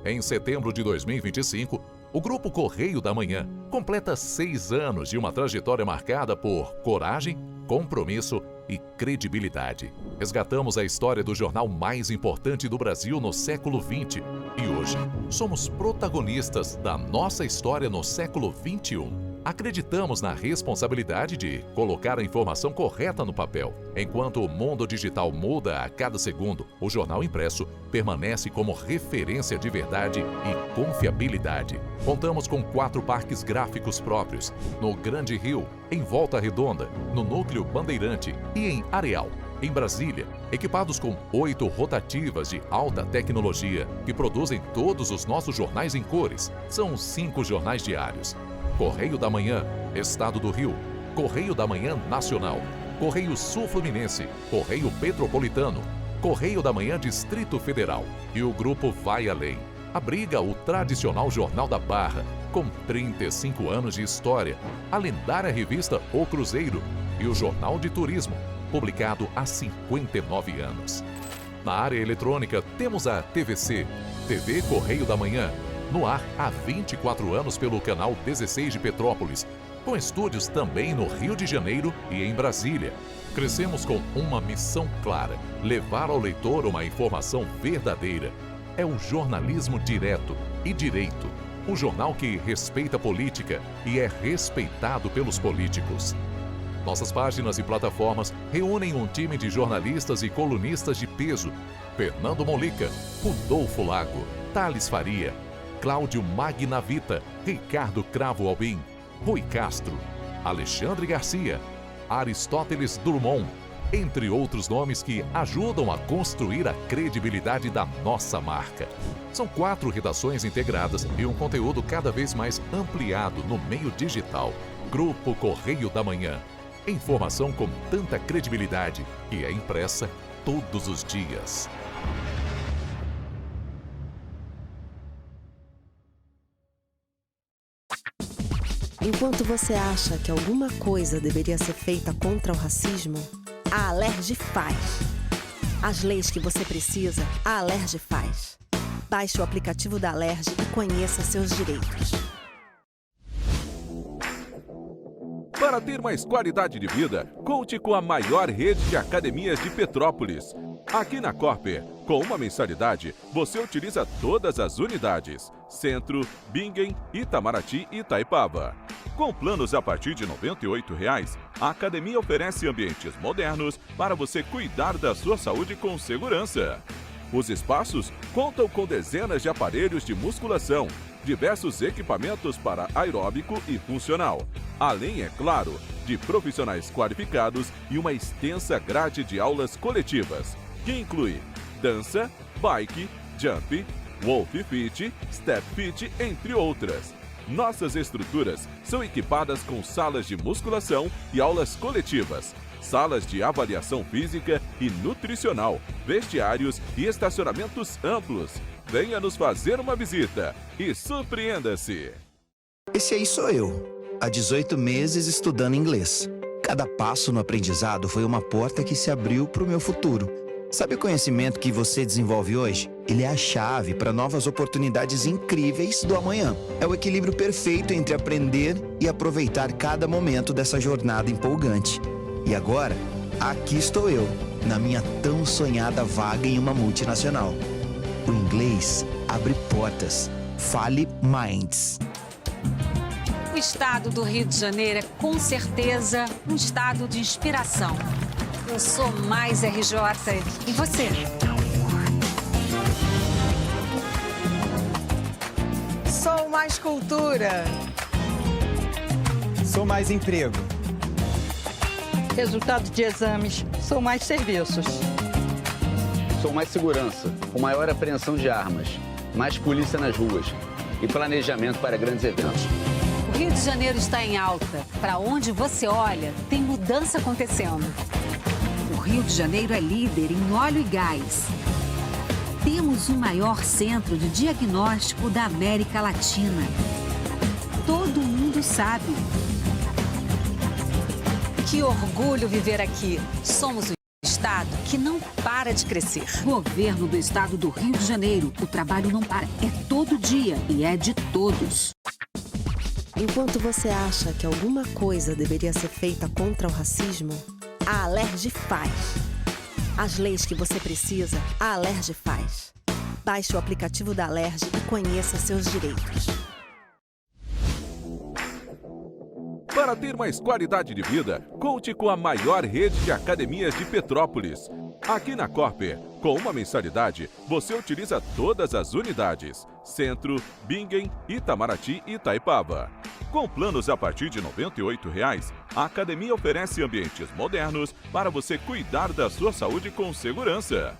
Em setembro de 2025, o Grupo Correio da Manhã completa 6 anos de uma trajetória marcada por coragem, compromisso e credibilidade. Resgatamos a história do jornal mais importante do Brasil no século XX e hoje somos protagonistas da nossa história no século XXI. Acreditamos na responsabilidade de colocar a informação correta no papel. Enquanto o mundo digital muda a cada segundo, o jornal impresso permanece como referência de verdade e confiabilidade. Contamos com 4 parques gráficos próprios, no Grande Rio, em Volta Redonda, no Núcleo Bandeirante e em Areal. Em Brasília, equipados com 8 rotativas de alta tecnologia que produzem todos os nossos jornais em cores. São 5 jornais diários. Correio da Manhã, Estado do Rio. Correio da Manhã Nacional. Correio Sul-Fluminense. Correio Petropolitano. Correio da Manhã Distrito Federal. E o grupo Vai Além. Abriga o tradicional Jornal da Barra, com 35 anos de história, a lendária revista O Cruzeiro e o Jornal de Turismo, publicado há 59 anos. Na área eletrônica, temos a TVC, TV Correio da Manhã, no ar há 24 anos pelo canal 16 de Petrópolis, com estúdios também no Rio de Janeiro e em Brasília. Crescemos com uma missão clara: levar ao leitor uma informação verdadeira. É o jornalismo direto e direito. Um jornal que respeita a política e é respeitado pelos políticos. Nossas páginas e plataformas reúnem um time de jornalistas e colunistas de peso: Fernando Molica, Rodolfo Lago, Thales Faria, Cláudio Magnavita, Ricardo Cravo Albim, Rui Castro, Alexandre Garcia, Aristóteles Drummond, entre outros nomes que ajudam a construir a credibilidade da nossa marca. São 4 redações integradas e um conteúdo cada vez mais ampliado no meio digital. Grupo Correio da Manhã. Informação com tanta credibilidade que é impressa todos os dias. Enquanto você acha que alguma coisa deveria ser feita contra o racismo, a Alerj faz. As leis que você precisa, a Alerj faz. Baixe o aplicativo da Alerj e conheça seus direitos. Para ter mais qualidade de vida, conte com a maior rede de academias de Petrópolis. Aqui na Corper, com uma mensalidade, você utiliza todas as unidades: Centro, Bingen, Itamaraty e Itaipava. Com planos a partir de R$ 98,00, a academia oferece ambientes modernos para você cuidar da sua saúde com segurança. Os espaços contam com dezenas de aparelhos de musculação, diversos equipamentos para aeróbico e funcional, além, é claro, de profissionais qualificados e uma extensa grade de aulas coletivas, que inclui dança, bike, jump, wolf fit, step fit, entre outras. Nossas estruturas são equipadas com salas de musculação e aulas coletivas, salas de avaliação física e nutricional, vestiários e estacionamentos amplos. Venha nos fazer uma visita e surpreenda-se! Esse aí sou eu, há 18 meses estudando inglês. Cada passo no aprendizado foi uma porta que se abriu para o meu futuro. Sabe o conhecimento que você desenvolve hoje? Ele é a chave para novas oportunidades incríveis do amanhã. É o equilíbrio perfeito entre aprender e aproveitar cada momento dessa jornada empolgante. E agora, aqui estou eu, na minha tão sonhada vaga em uma multinacional. O inglês abre portas. Fale Minds. O estado do Rio de Janeiro é, com certeza, um estado de inspiração. Eu sou mais RJ. E você? Sou mais cultura. Sou mais emprego. Resultado de exames. Sou mais serviços. Sou mais segurança, com maior apreensão de armas, mais polícia nas ruas e planejamento para grandes eventos. O Rio de Janeiro está em alta. Para onde você olha, tem mudança acontecendo. O Rio de Janeiro é líder em óleo e gás. Temos o maior centro de diagnóstico da América Latina. Todo mundo sabe. Que orgulho viver aqui. Somos o estado que não para de crescer. Governo do estado do Rio de Janeiro. O trabalho não para. É todo dia e é de todos. Enquanto você acha que alguma coisa deveria ser feita contra o racismo, a Alerj faz. As leis que você precisa, a Alerj faz. Baixe o aplicativo da Alerj e conheça seus direitos. Para ter mais qualidade de vida, conte com a maior rede de academias de Petrópolis. Aqui na Corper, com uma mensalidade, você utiliza todas as unidades: Centro, Bingen, Itamaraty e Itaipava. Com planos a partir de R$ 98,00, a academia oferece ambientes modernos para você cuidar da sua saúde com segurança.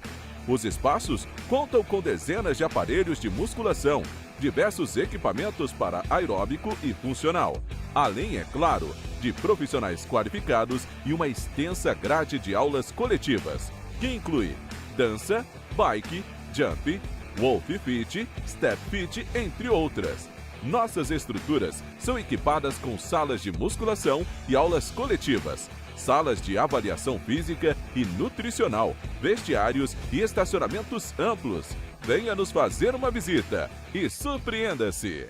Os espaços contam com dezenas de aparelhos de musculação, diversos equipamentos para aeróbico e funcional, além, é claro, de profissionais qualificados e uma extensa grade de aulas coletivas, que inclui dança, bike, jump, Wolf Fit, Step Fit, entre outras. Nossas estruturas são equipadas com salas de musculação e aulas coletivas, salas de avaliação física e nutricional, vestiários e estacionamentos amplos. Venha nos fazer uma visita e surpreenda-se!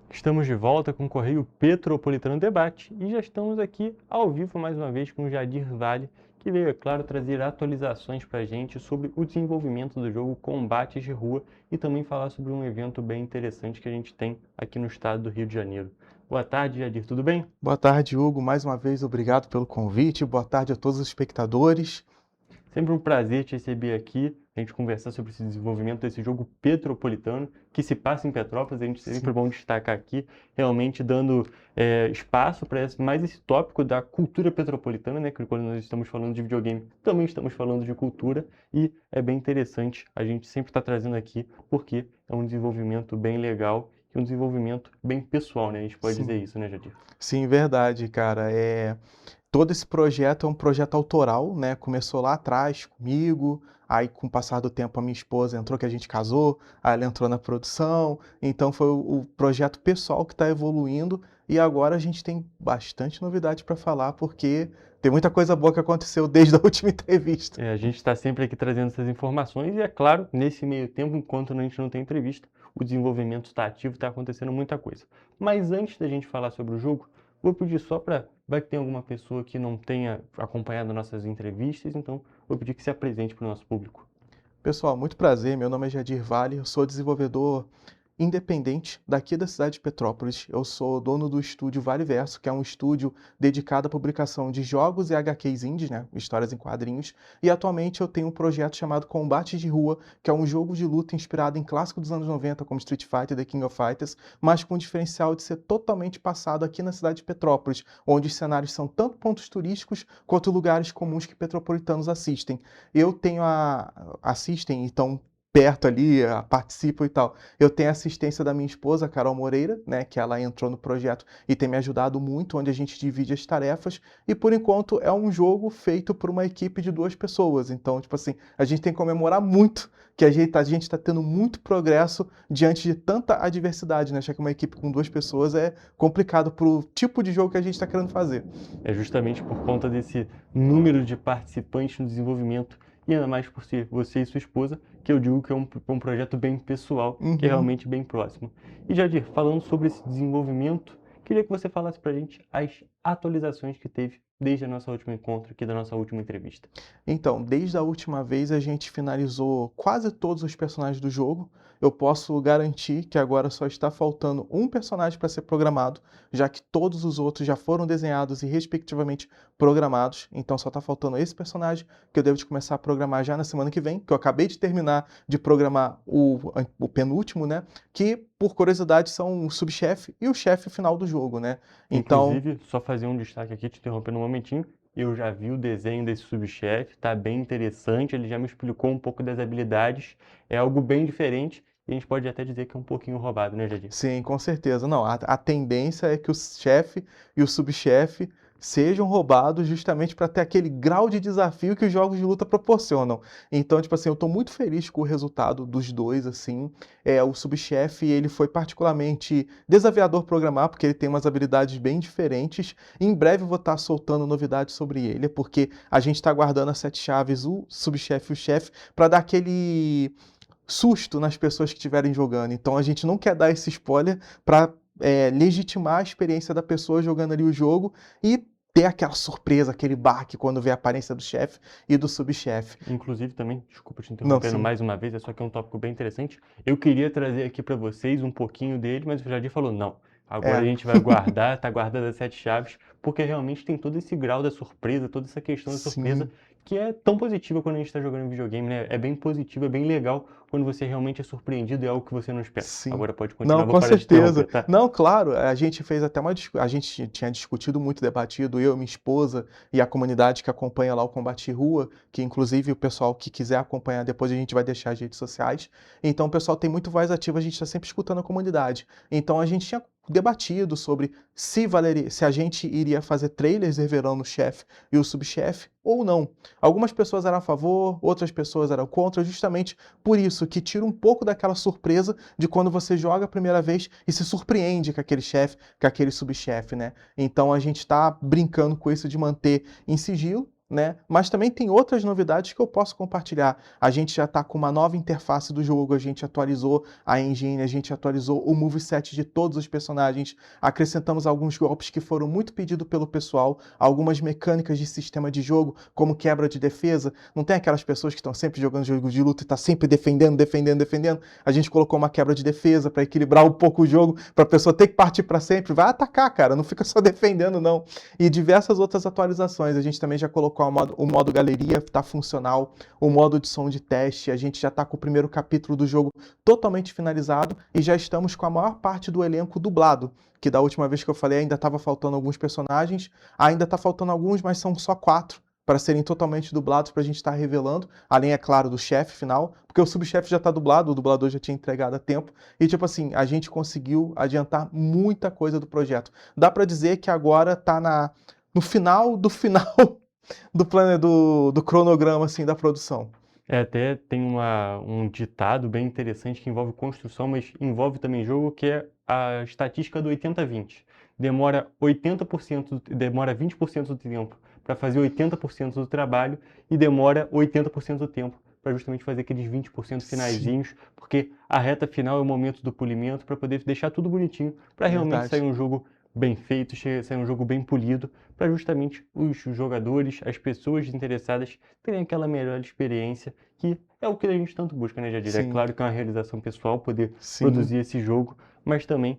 Estamos de volta com o Correio Petropolitano Debate e já estamos aqui ao vivo mais uma vez com o Jadir Vale, que veio, é claro, trazer atualizações para a gente sobre o desenvolvimento do jogo Combates de Rua e também falar sobre um evento bem interessante que a gente tem aqui no estado do Rio de Janeiro. Boa tarde, Jadir, tudo bem? Boa tarde, Hugo. Mais uma vez, obrigado pelo convite. Boa tarde a todos os espectadores. Sempre um prazer te receber aqui, a gente conversar sobre esse desenvolvimento desse jogo petropolitano que se passa em Petrópolis. A gente sempre bom destacar aqui, realmente dando espaço para mais esse tópico da cultura petropolitana, né? Que quando nós estamos falando de videogame, também estamos falando de cultura e é bem interessante. A gente sempre está trazendo aqui porque é um desenvolvimento bem legal e um desenvolvimento bem pessoal, né? A gente pode dizer isso, né, Jadir? Sim, verdade, cara. Todo esse projeto é um projeto autoral, né? Começou lá atrás comigo, aí com o passar do tempo a minha esposa entrou, que a gente casou, aí ela entrou na produção, então foi o projeto pessoal que está evoluindo e agora a gente tem bastante novidade para falar, porque tem muita coisa boa que aconteceu desde a última entrevista. A gente está sempre aqui trazendo essas informações e, é claro, nesse meio tempo, enquanto a gente não tem entrevista, o desenvolvimento está ativo, está acontecendo muita coisa. Mas antes da gente falar sobre o jogo, vou pedir só para... Vai que tem alguma pessoa que não tenha acompanhado nossas entrevistas, então vou pedir que se apresente para o nosso público. Pessoal, muito prazer. Meu nome é Jadir Vale, eu sou desenvolvedor independente daqui da cidade de Petrópolis. Eu sou dono do estúdio Valeverso, que é um estúdio dedicado à publicação de jogos e HQs indies, né, histórias em quadrinhos, e atualmente eu tenho um projeto chamado Combates de Rua, que é um jogo de luta inspirado em clássicos dos anos 90, como Street Fighter e The King of Fighters, mas com o diferencial de ser totalmente passado aqui na cidade de Petrópolis, onde os cenários são tanto pontos turísticos quanto lugares comuns que petropolitanos assistem. Eu tenho assistem, então perto ali, participam e tal. Eu tenho a assistência da minha esposa, Carol Moreira, né, que ela entrou no projeto e tem me ajudado muito, onde a gente divide as tarefas, e por enquanto é um jogo feito por uma equipe de 2 pessoas, então, tipo assim, a gente tem que comemorar muito que a gente está tendo muito progresso diante de tanta adversidade, né, já que uma equipe com 2 pessoas é complicado pro tipo de jogo que a gente está querendo fazer. É justamente por conta desse número de participantes no desenvolvimento e ainda mais por ser você e sua esposa, que eu digo que é um projeto bem pessoal, que é realmente bem próximo. E Jadir, falando sobre esse desenvolvimento, queria que você falasse pra gente as atualizações que teve desde a nossa última encontro aqui, da nossa última entrevista. Então, desde a última vez a gente finalizou quase todos os personagens do jogo. Eu posso garantir que agora só está faltando um personagem para ser programado, já que todos os outros já foram desenhados e respectivamente programados. Então só está faltando esse personagem, que eu devo de começar a programar já na semana que vem, que eu acabei de terminar de programar o penúltimo, né? Que, por curiosidade, são o subchefe e o chefe final do jogo, né? Então... Inclusive, só fazer um destaque aqui, te interrompendo um momentinho, eu já vi o desenho desse subchefe, tá bem interessante, ele já me explicou um pouco das habilidades, é algo bem diferente, e a gente pode até dizer que é um pouquinho roubado, né, Jadir? Sim, com certeza. Não, a tendência é que o chefe e o subchefe sejam roubados justamente para ter aquele grau de desafio que os jogos de luta proporcionam. Então, tipo assim, eu estou muito feliz com o resultado dos dois, assim. O subchefe, ele foi particularmente desafiador programar, porque ele tem umas habilidades bem diferentes. Em breve eu vou estar soltando novidades sobre ele, porque a gente está guardando as 7 chaves, o subchefe e o chefe, para dar aquele susto nas pessoas que estiverem jogando. Então a gente não quer dar esse spoiler para legitimar a experiência da pessoa jogando ali o jogo e ter aquela surpresa, aquele baque quando vê a aparência do chefe e do subchefe. Inclusive também, desculpa te interrompendo mais uma vez, é só que é um tópico bem interessante. Eu queria trazer aqui para vocês um pouquinho dele, mas o Jadir falou, não, Agora a gente vai guardar, tá guardando as 7 chaves, porque realmente tem todo esse grau da surpresa, toda essa questão da surpresa, que é tão positiva quando a gente está jogando videogame, né? É bem positivo, é bem legal quando você realmente é surpreendido e é algo que você não espera. Agora pode continuar, Não, vou com parar de certeza. interromper, tá? Não, claro, a gente fez até a gente tinha discutido muito, debatido, eu, minha esposa e a comunidade que acompanha lá o Combate Rua, que inclusive o pessoal que quiser acompanhar depois a gente vai deixar as redes sociais. Então o pessoal tem muito voz ativa, a gente está sempre escutando a comunidade. Então a gente tinha debatido sobre se a gente iria fazer trailers revelando o chefe e o subchefe ou não. Algumas pessoas eram a favor, outras pessoas eram contra, justamente por isso, que tira um pouco daquela surpresa de quando você joga a primeira vez e se surpreende com aquele chefe, com aquele subchefe, né? Então a gente está brincando com isso de manter em sigilo, né? Mas também tem outras novidades que eu posso compartilhar. A gente já está com uma nova interface do jogo, a gente atualizou a engine, a gente atualizou o moveset de todos os personagens, acrescentamos alguns golpes que foram muito pedidos pelo pessoal, algumas mecânicas de sistema de jogo, como quebra de defesa. Não tem aquelas pessoas que estão sempre jogando jogos de luta e estão sempre defendendo. A gente colocou uma quebra de defesa para equilibrar um pouco o jogo, para a pessoa ter que partir para sempre. Vai atacar, cara, não fica só defendendo, não. E diversas outras atualizações. A gente também já colocou o modo galeria, está funcional, o modo de som de teste, a gente já está com o primeiro capítulo do jogo totalmente finalizado e já estamos com a maior parte do elenco dublado, que da última vez que eu falei ainda estava faltando alguns personagens, ainda está faltando alguns, mas são só 4 para serem totalmente dublados para a gente estar revelando, além, é claro, do chefe final, porque o subchefe já está dublado, o dublador já tinha entregado a tempo, e tipo assim, a gente conseguiu adiantar muita coisa do projeto. Dá para dizer que agora está no final do final do cronograma, assim, da produção. Até tem um ditado bem interessante que envolve construção, mas envolve também jogo, que é a estatística do 80-20. Demora 20% do tempo para fazer 80% do trabalho e demora 80% do tempo para justamente fazer aqueles 20% finaizinhos, porque a reta final é o momento do polimento para poder deixar tudo bonitinho, para realmente sair um jogo bem feito, sair um jogo bem polido, para justamente os jogadores, as pessoas interessadas terem aquela melhor experiência, que é o que a gente tanto busca, né, Jadir? É claro que é uma realização pessoal poder produzir esse jogo, mas também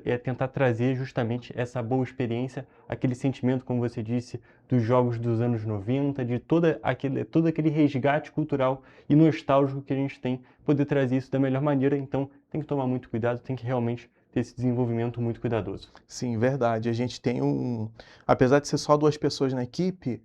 é tentar trazer justamente essa boa experiência, aquele sentimento, como você disse, dos jogos dos anos 90, de todo aquele resgate cultural e nostálgico que a gente tem, poder trazer isso da melhor maneira. Então tem que tomar muito cuidado, tem que realmente ter esse desenvolvimento muito cuidadoso. Sim, verdade. A gente tem apesar de ser só 2 pessoas na equipe,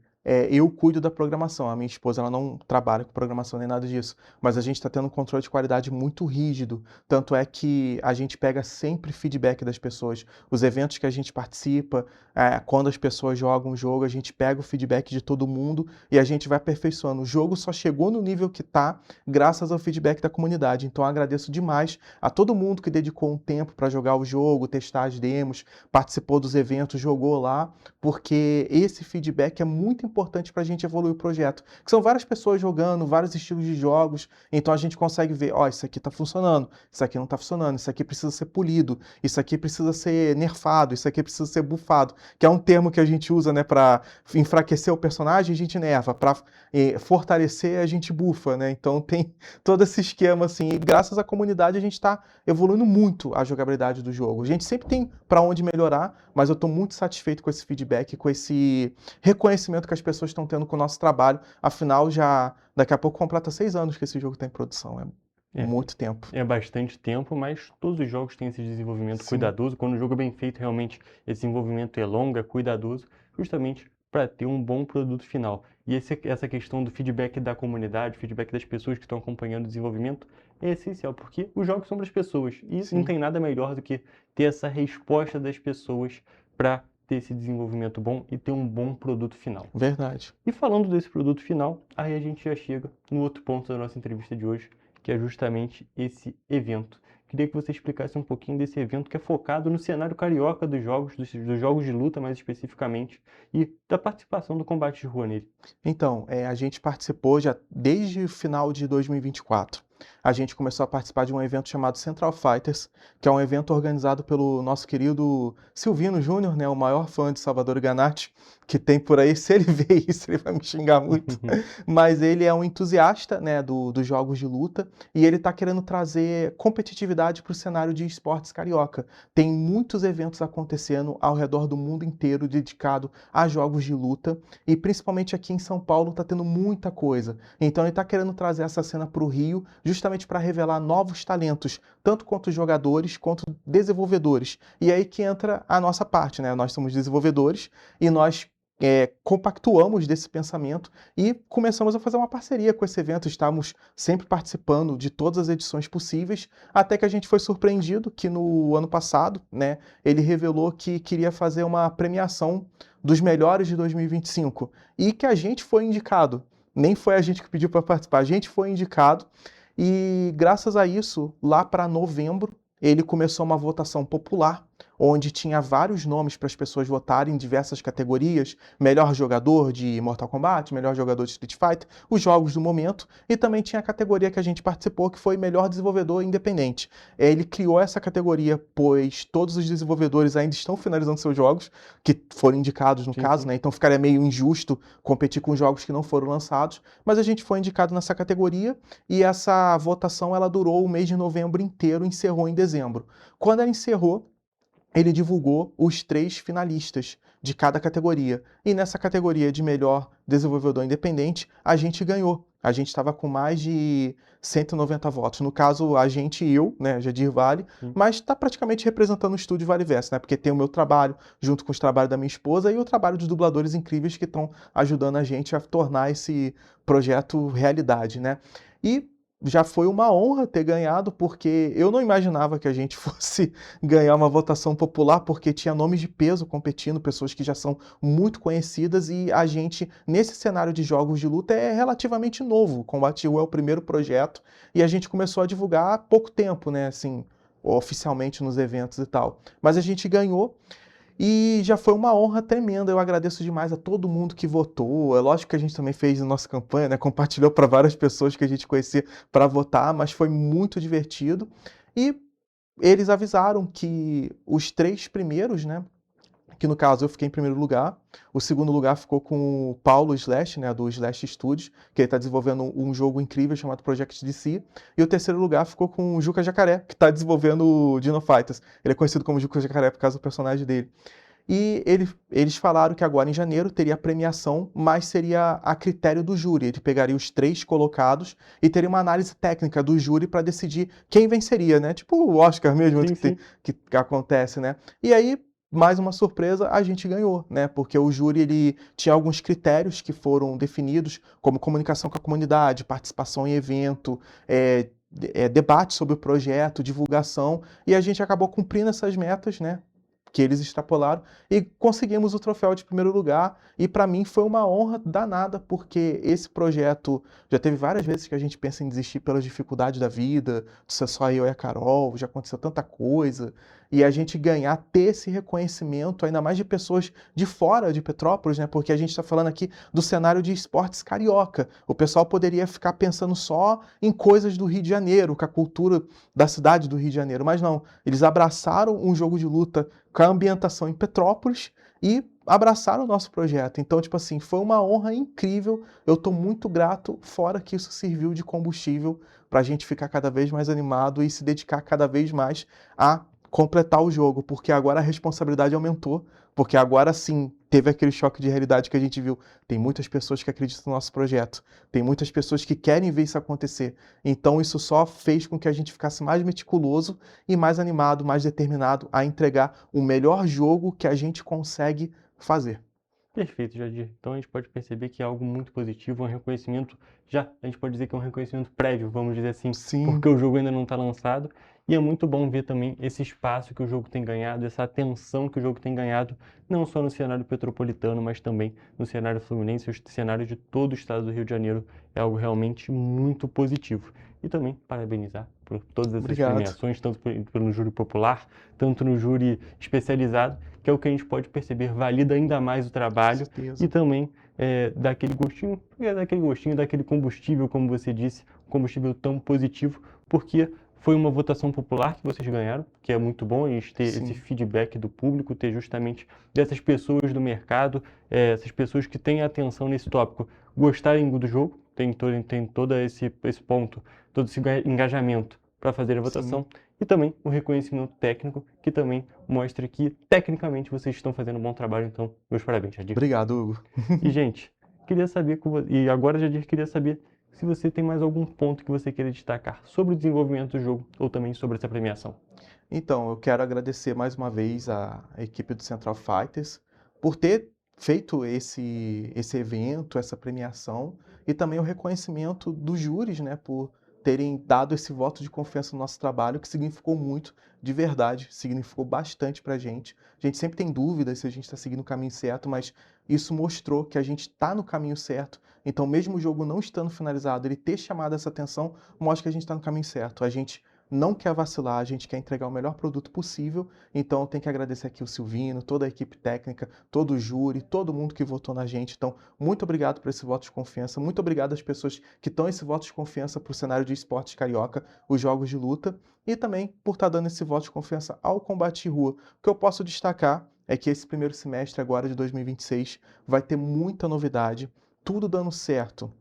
eu cuido da programação. A minha esposa, ela não trabalha com programação nem nada disso, mas a gente está tendo um controle de qualidade muito rígido. Tanto é que a gente pega sempre feedback das pessoas. Os eventos que a gente participa, quando as pessoas jogam o jogo, a gente pega o feedback de todo mundo e a gente vai aperfeiçoando. O jogo só chegou no nível que está graças ao feedback da comunidade. Então eu agradeço demais a todo mundo que dedicou um tempo para jogar o jogo, testar as demos, participou dos eventos, jogou lá, porque esse feedback é muito importante para a gente evoluir o projeto. Que são várias pessoas jogando, vários estilos de jogos, então a gente consegue ver, isso aqui está funcionando, isso aqui não está funcionando, isso aqui precisa ser polido, isso aqui precisa ser nerfado, isso aqui precisa ser buffado, que é um termo que a gente usa, né, para enfraquecer o personagem, a gente nerfa, para fortalecer, a gente bufa, né? Então tem todo esse esquema, assim, e graças à comunidade a gente está evoluindo muito a jogabilidade do jogo. A gente sempre tem para onde melhorar, mas eu estou muito satisfeito com esse feedback, com esse reconhecimento que as pessoas estão tendo com o nosso trabalho. Afinal, já daqui a pouco completa 6 anos que esse jogo está em produção. É muito tempo. É bastante tempo, mas todos os jogos têm esse desenvolvimento cuidadoso. Quando o jogo é bem feito, realmente esse desenvolvimento é longo, é cuidadoso, justamente para ter um bom produto final. E essa questão do feedback da comunidade, feedback das pessoas que estão acompanhando o desenvolvimento, é essencial, porque os jogos são para as pessoas. E não tem nada melhor do que ter essa resposta das pessoas para ter esse desenvolvimento bom e ter um bom produto final. Verdade. E falando desse produto final, aí a gente já chega no outro ponto da nossa entrevista de hoje, que é justamente esse evento. Queria que você explicasse um pouquinho desse evento que é focado no cenário carioca dos jogos de luta mais especificamente, e da participação do combate de rua nele. Então, a gente participou já desde o final de 2024. a gente começou a participar de um evento chamado Central Fighters, que é um evento organizado pelo nosso querido Silvino Júnior, né, o maior fã de Salvador Ganatti que tem por aí. Se ele ver isso, ele vai me xingar muito. Mas ele é um entusiasta, né, dos jogos de luta, e ele está querendo trazer competitividade para o cenário de esportes carioca. Tem muitos eventos acontecendo ao redor do mundo inteiro dedicado a jogos de luta, e principalmente aqui em São Paulo está tendo muita coisa. Então ele está querendo trazer essa cena para o Rio, justamente para revelar novos talentos, tanto quanto jogadores, quanto desenvolvedores. E aí que entra a nossa parte, né? Nós somos desenvolvedores e nós compactuamos desse pensamento e começamos a fazer uma parceria com esse evento. Estamos sempre participando de todas as edições possíveis, até que a gente foi surpreendido que no ano passado, né, ele revelou que queria fazer uma premiação dos melhores de 2025 e que a gente foi indicado. Nem foi a gente que pediu para participar, a gente foi indicado, e graças a isso, lá para novembro, ele começou uma votação popular, onde tinha vários nomes para as pessoas votarem em diversas categorias: melhor jogador de Mortal Kombat, melhor jogador de Street Fighter, os jogos do momento, e também tinha a categoria que a gente participou, que foi melhor desenvolvedor independente. Ele criou essa categoria, pois todos os desenvolvedores ainda estão finalizando seus jogos, que foram indicados no caso, né? Então ficaria meio injusto competir com jogos que não foram lançados, mas a gente foi indicado nessa categoria, e essa votação ela durou o mês de novembro inteiro, encerrou em dezembro. Quando ela encerrou, ele divulgou os 3 finalistas de cada categoria. E nessa categoria de melhor desenvolvedor independente, a gente ganhou. A gente estava com mais de 190 votos. No caso, a gente e eu, né, Jadir Vale, mas está praticamente representando o estúdio Vale Verso, né? Porque tem o meu trabalho, junto com os trabalhos da minha esposa, e o trabalho dos dubladores incríveis que estão ajudando a gente a tornar esse projeto realidade, né? E já foi uma honra ter ganhado, porque eu não imaginava que a gente fosse ganhar uma votação popular, porque tinha nomes de peso competindo, pessoas que já são muito conhecidas, e a gente, nesse cenário de jogos de luta, é relativamente novo. O Combat U é o primeiro projeto, e a gente começou a divulgar há pouco tempo, né, assim, oficialmente nos eventos e tal. Mas a gente ganhou, e já foi uma honra tremenda. Eu agradeço demais a todo mundo que votou. É lógico que a gente também fez a nossa campanha, né? Compartilhou para várias pessoas que a gente conhecia para votar, mas foi muito divertido. E eles avisaram que os 3 primeiros, né? Que no caso eu fiquei em primeiro lugar. O segundo lugar ficou com o Paulo Slash, né, do Slash Studios, que ele está desenvolvendo um jogo incrível chamado Project DC. E o terceiro lugar ficou com o Juca Jacaré, que está desenvolvendo o Dino Fighters. Ele é conhecido como Juca Jacaré por causa do personagem dele. E eles falaram que agora em janeiro teria a premiação, mas seria a critério do júri. Ele pegaria os 3 colocados e teria uma análise técnica do júri para decidir quem venceria, né? Tipo o Oscar mesmo, que acontece, né? E aí, mais uma surpresa, a gente ganhou, né? Porque o júri ele tinha alguns critérios que foram definidos, como comunicação com a comunidade, participação em evento, debate sobre o projeto, divulgação, e a gente acabou cumprindo essas metas, né? Que eles extrapolaram, e conseguimos o troféu de primeiro lugar, e para mim foi uma honra danada, porque esse projeto já teve várias vezes que a gente pensa em desistir pelas dificuldades da vida, de ser só eu e a Carol, já aconteceu tanta coisa, e a gente ganhar, ter esse reconhecimento, ainda mais de pessoas de fora de Petrópolis, né? Porque a gente está falando aqui do cenário de esportes carioca. O pessoal poderia ficar pensando só em coisas do Rio de Janeiro, com a cultura da cidade do Rio de Janeiro, mas não, eles abraçaram um jogo de luta com a ambientação em Petrópolis e abraçaram o nosso projeto. Então, tipo assim, foi uma honra incrível. Eu estou muito grato, fora que isso serviu de combustível para a gente ficar cada vez mais animado e se dedicar cada vez mais a completar o jogo, porque agora a responsabilidade aumentou, porque agora sim teve aquele choque de realidade que a gente viu. Tem muitas pessoas que acreditam no nosso projeto, tem muitas pessoas que querem ver isso acontecer. Então isso só fez com que a gente ficasse mais meticuloso e mais animado, mais determinado a entregar o melhor jogo que a gente consegue fazer. Perfeito, Jadir. Então a gente pode perceber que é algo muito positivo, um reconhecimento, a gente pode dizer que é um reconhecimento prévio, vamos dizer assim, porque o jogo ainda não está lançado. E é muito bom ver também esse espaço que o jogo tem ganhado, essa atenção que o jogo tem ganhado, não só no cenário petropolitano, mas também no cenário fluminense, o cenário de todo o estado do Rio de Janeiro. É algo realmente muito positivo. E também parabenizar por todas essas premiações, tanto pelo júri popular, tanto no júri especializado, que é o que a gente pode perceber, valida ainda mais o trabalho e também daquele gostinho, daquele combustível, como você disse, combustível tão positivo, porque foi uma votação popular que vocês ganharam, que é muito bom a gente ter esse feedback do público, ter justamente dessas pessoas do mercado, essas pessoas que têm atenção nesse tópico, gostarem do jogo, tem todo esse ponto, todo esse engajamento para fazer a votação, e também o reconhecimento técnico, que também mostra que, tecnicamente, vocês estão fazendo um bom trabalho, então, meus parabéns, Jadir. Obrigado, Hugo. E, gente, queria saber, e agora, Jadir, queria saber se você tem mais algum ponto que você queira destacar sobre o desenvolvimento do jogo ou também sobre essa premiação. Então, eu quero agradecer mais uma vez a equipe do Central Fighters por ter feito esse evento, essa premiação, e também o reconhecimento dos júris, né, por terem dado esse voto de confiança no nosso trabalho, que significou muito, de verdade, significou bastante pra gente. A gente sempre tem dúvidas se a gente está seguindo o caminho certo, mas isso mostrou que a gente está no caminho certo. Então, mesmo o jogo não estando finalizado, ele ter chamado essa atenção, mostra que a gente está no caminho certo. A gente não quer vacilar, a gente quer entregar o melhor produto possível. Então, eu tenho que agradecer aqui o Silvino, toda a equipe técnica, todo o júri, todo mundo que votou na gente. Então, muito obrigado por esse voto de confiança. Muito obrigado às pessoas que estão esse voto de confiança para o cenário de esportes carioca, os jogos de luta. E também por estar dando esse voto de confiança ao combate rua. O que eu posso destacar é que esse primeiro semestre agora de 2026 vai ter muita novidade, tudo dando certo.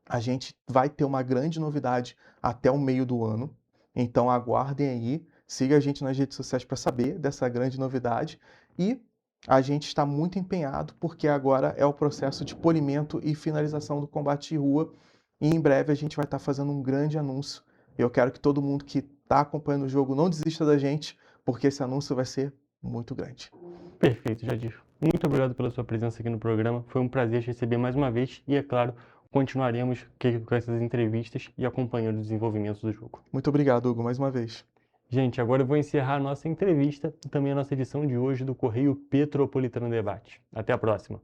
A gente vai ter uma grande novidade até o meio do ano. Então aguardem aí, siga a gente nas redes sociais para saber dessa grande novidade. E a gente está muito empenhado porque agora é o processo de polimento e finalização do combate rua. E em breve a gente vai estar fazendo um grande anúncio. Eu quero que todo mundo que está acompanhando o jogo não desista da gente, porque esse anúncio vai ser muito grande. Perfeito, Jadir. Muito obrigado pela sua presença aqui no programa. Foi um prazer te receber mais uma vez e, é claro, continuaremos com essas entrevistas e acompanhando o desenvolvimento do jogo. Muito obrigado, Hugo, mais uma vez. Gente, agora eu vou encerrar a nossa entrevista e também a nossa edição de hoje do Correio Petropolitano Debate. Até a próxima.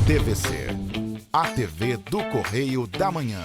TVC, a TV do Correio da Manhã.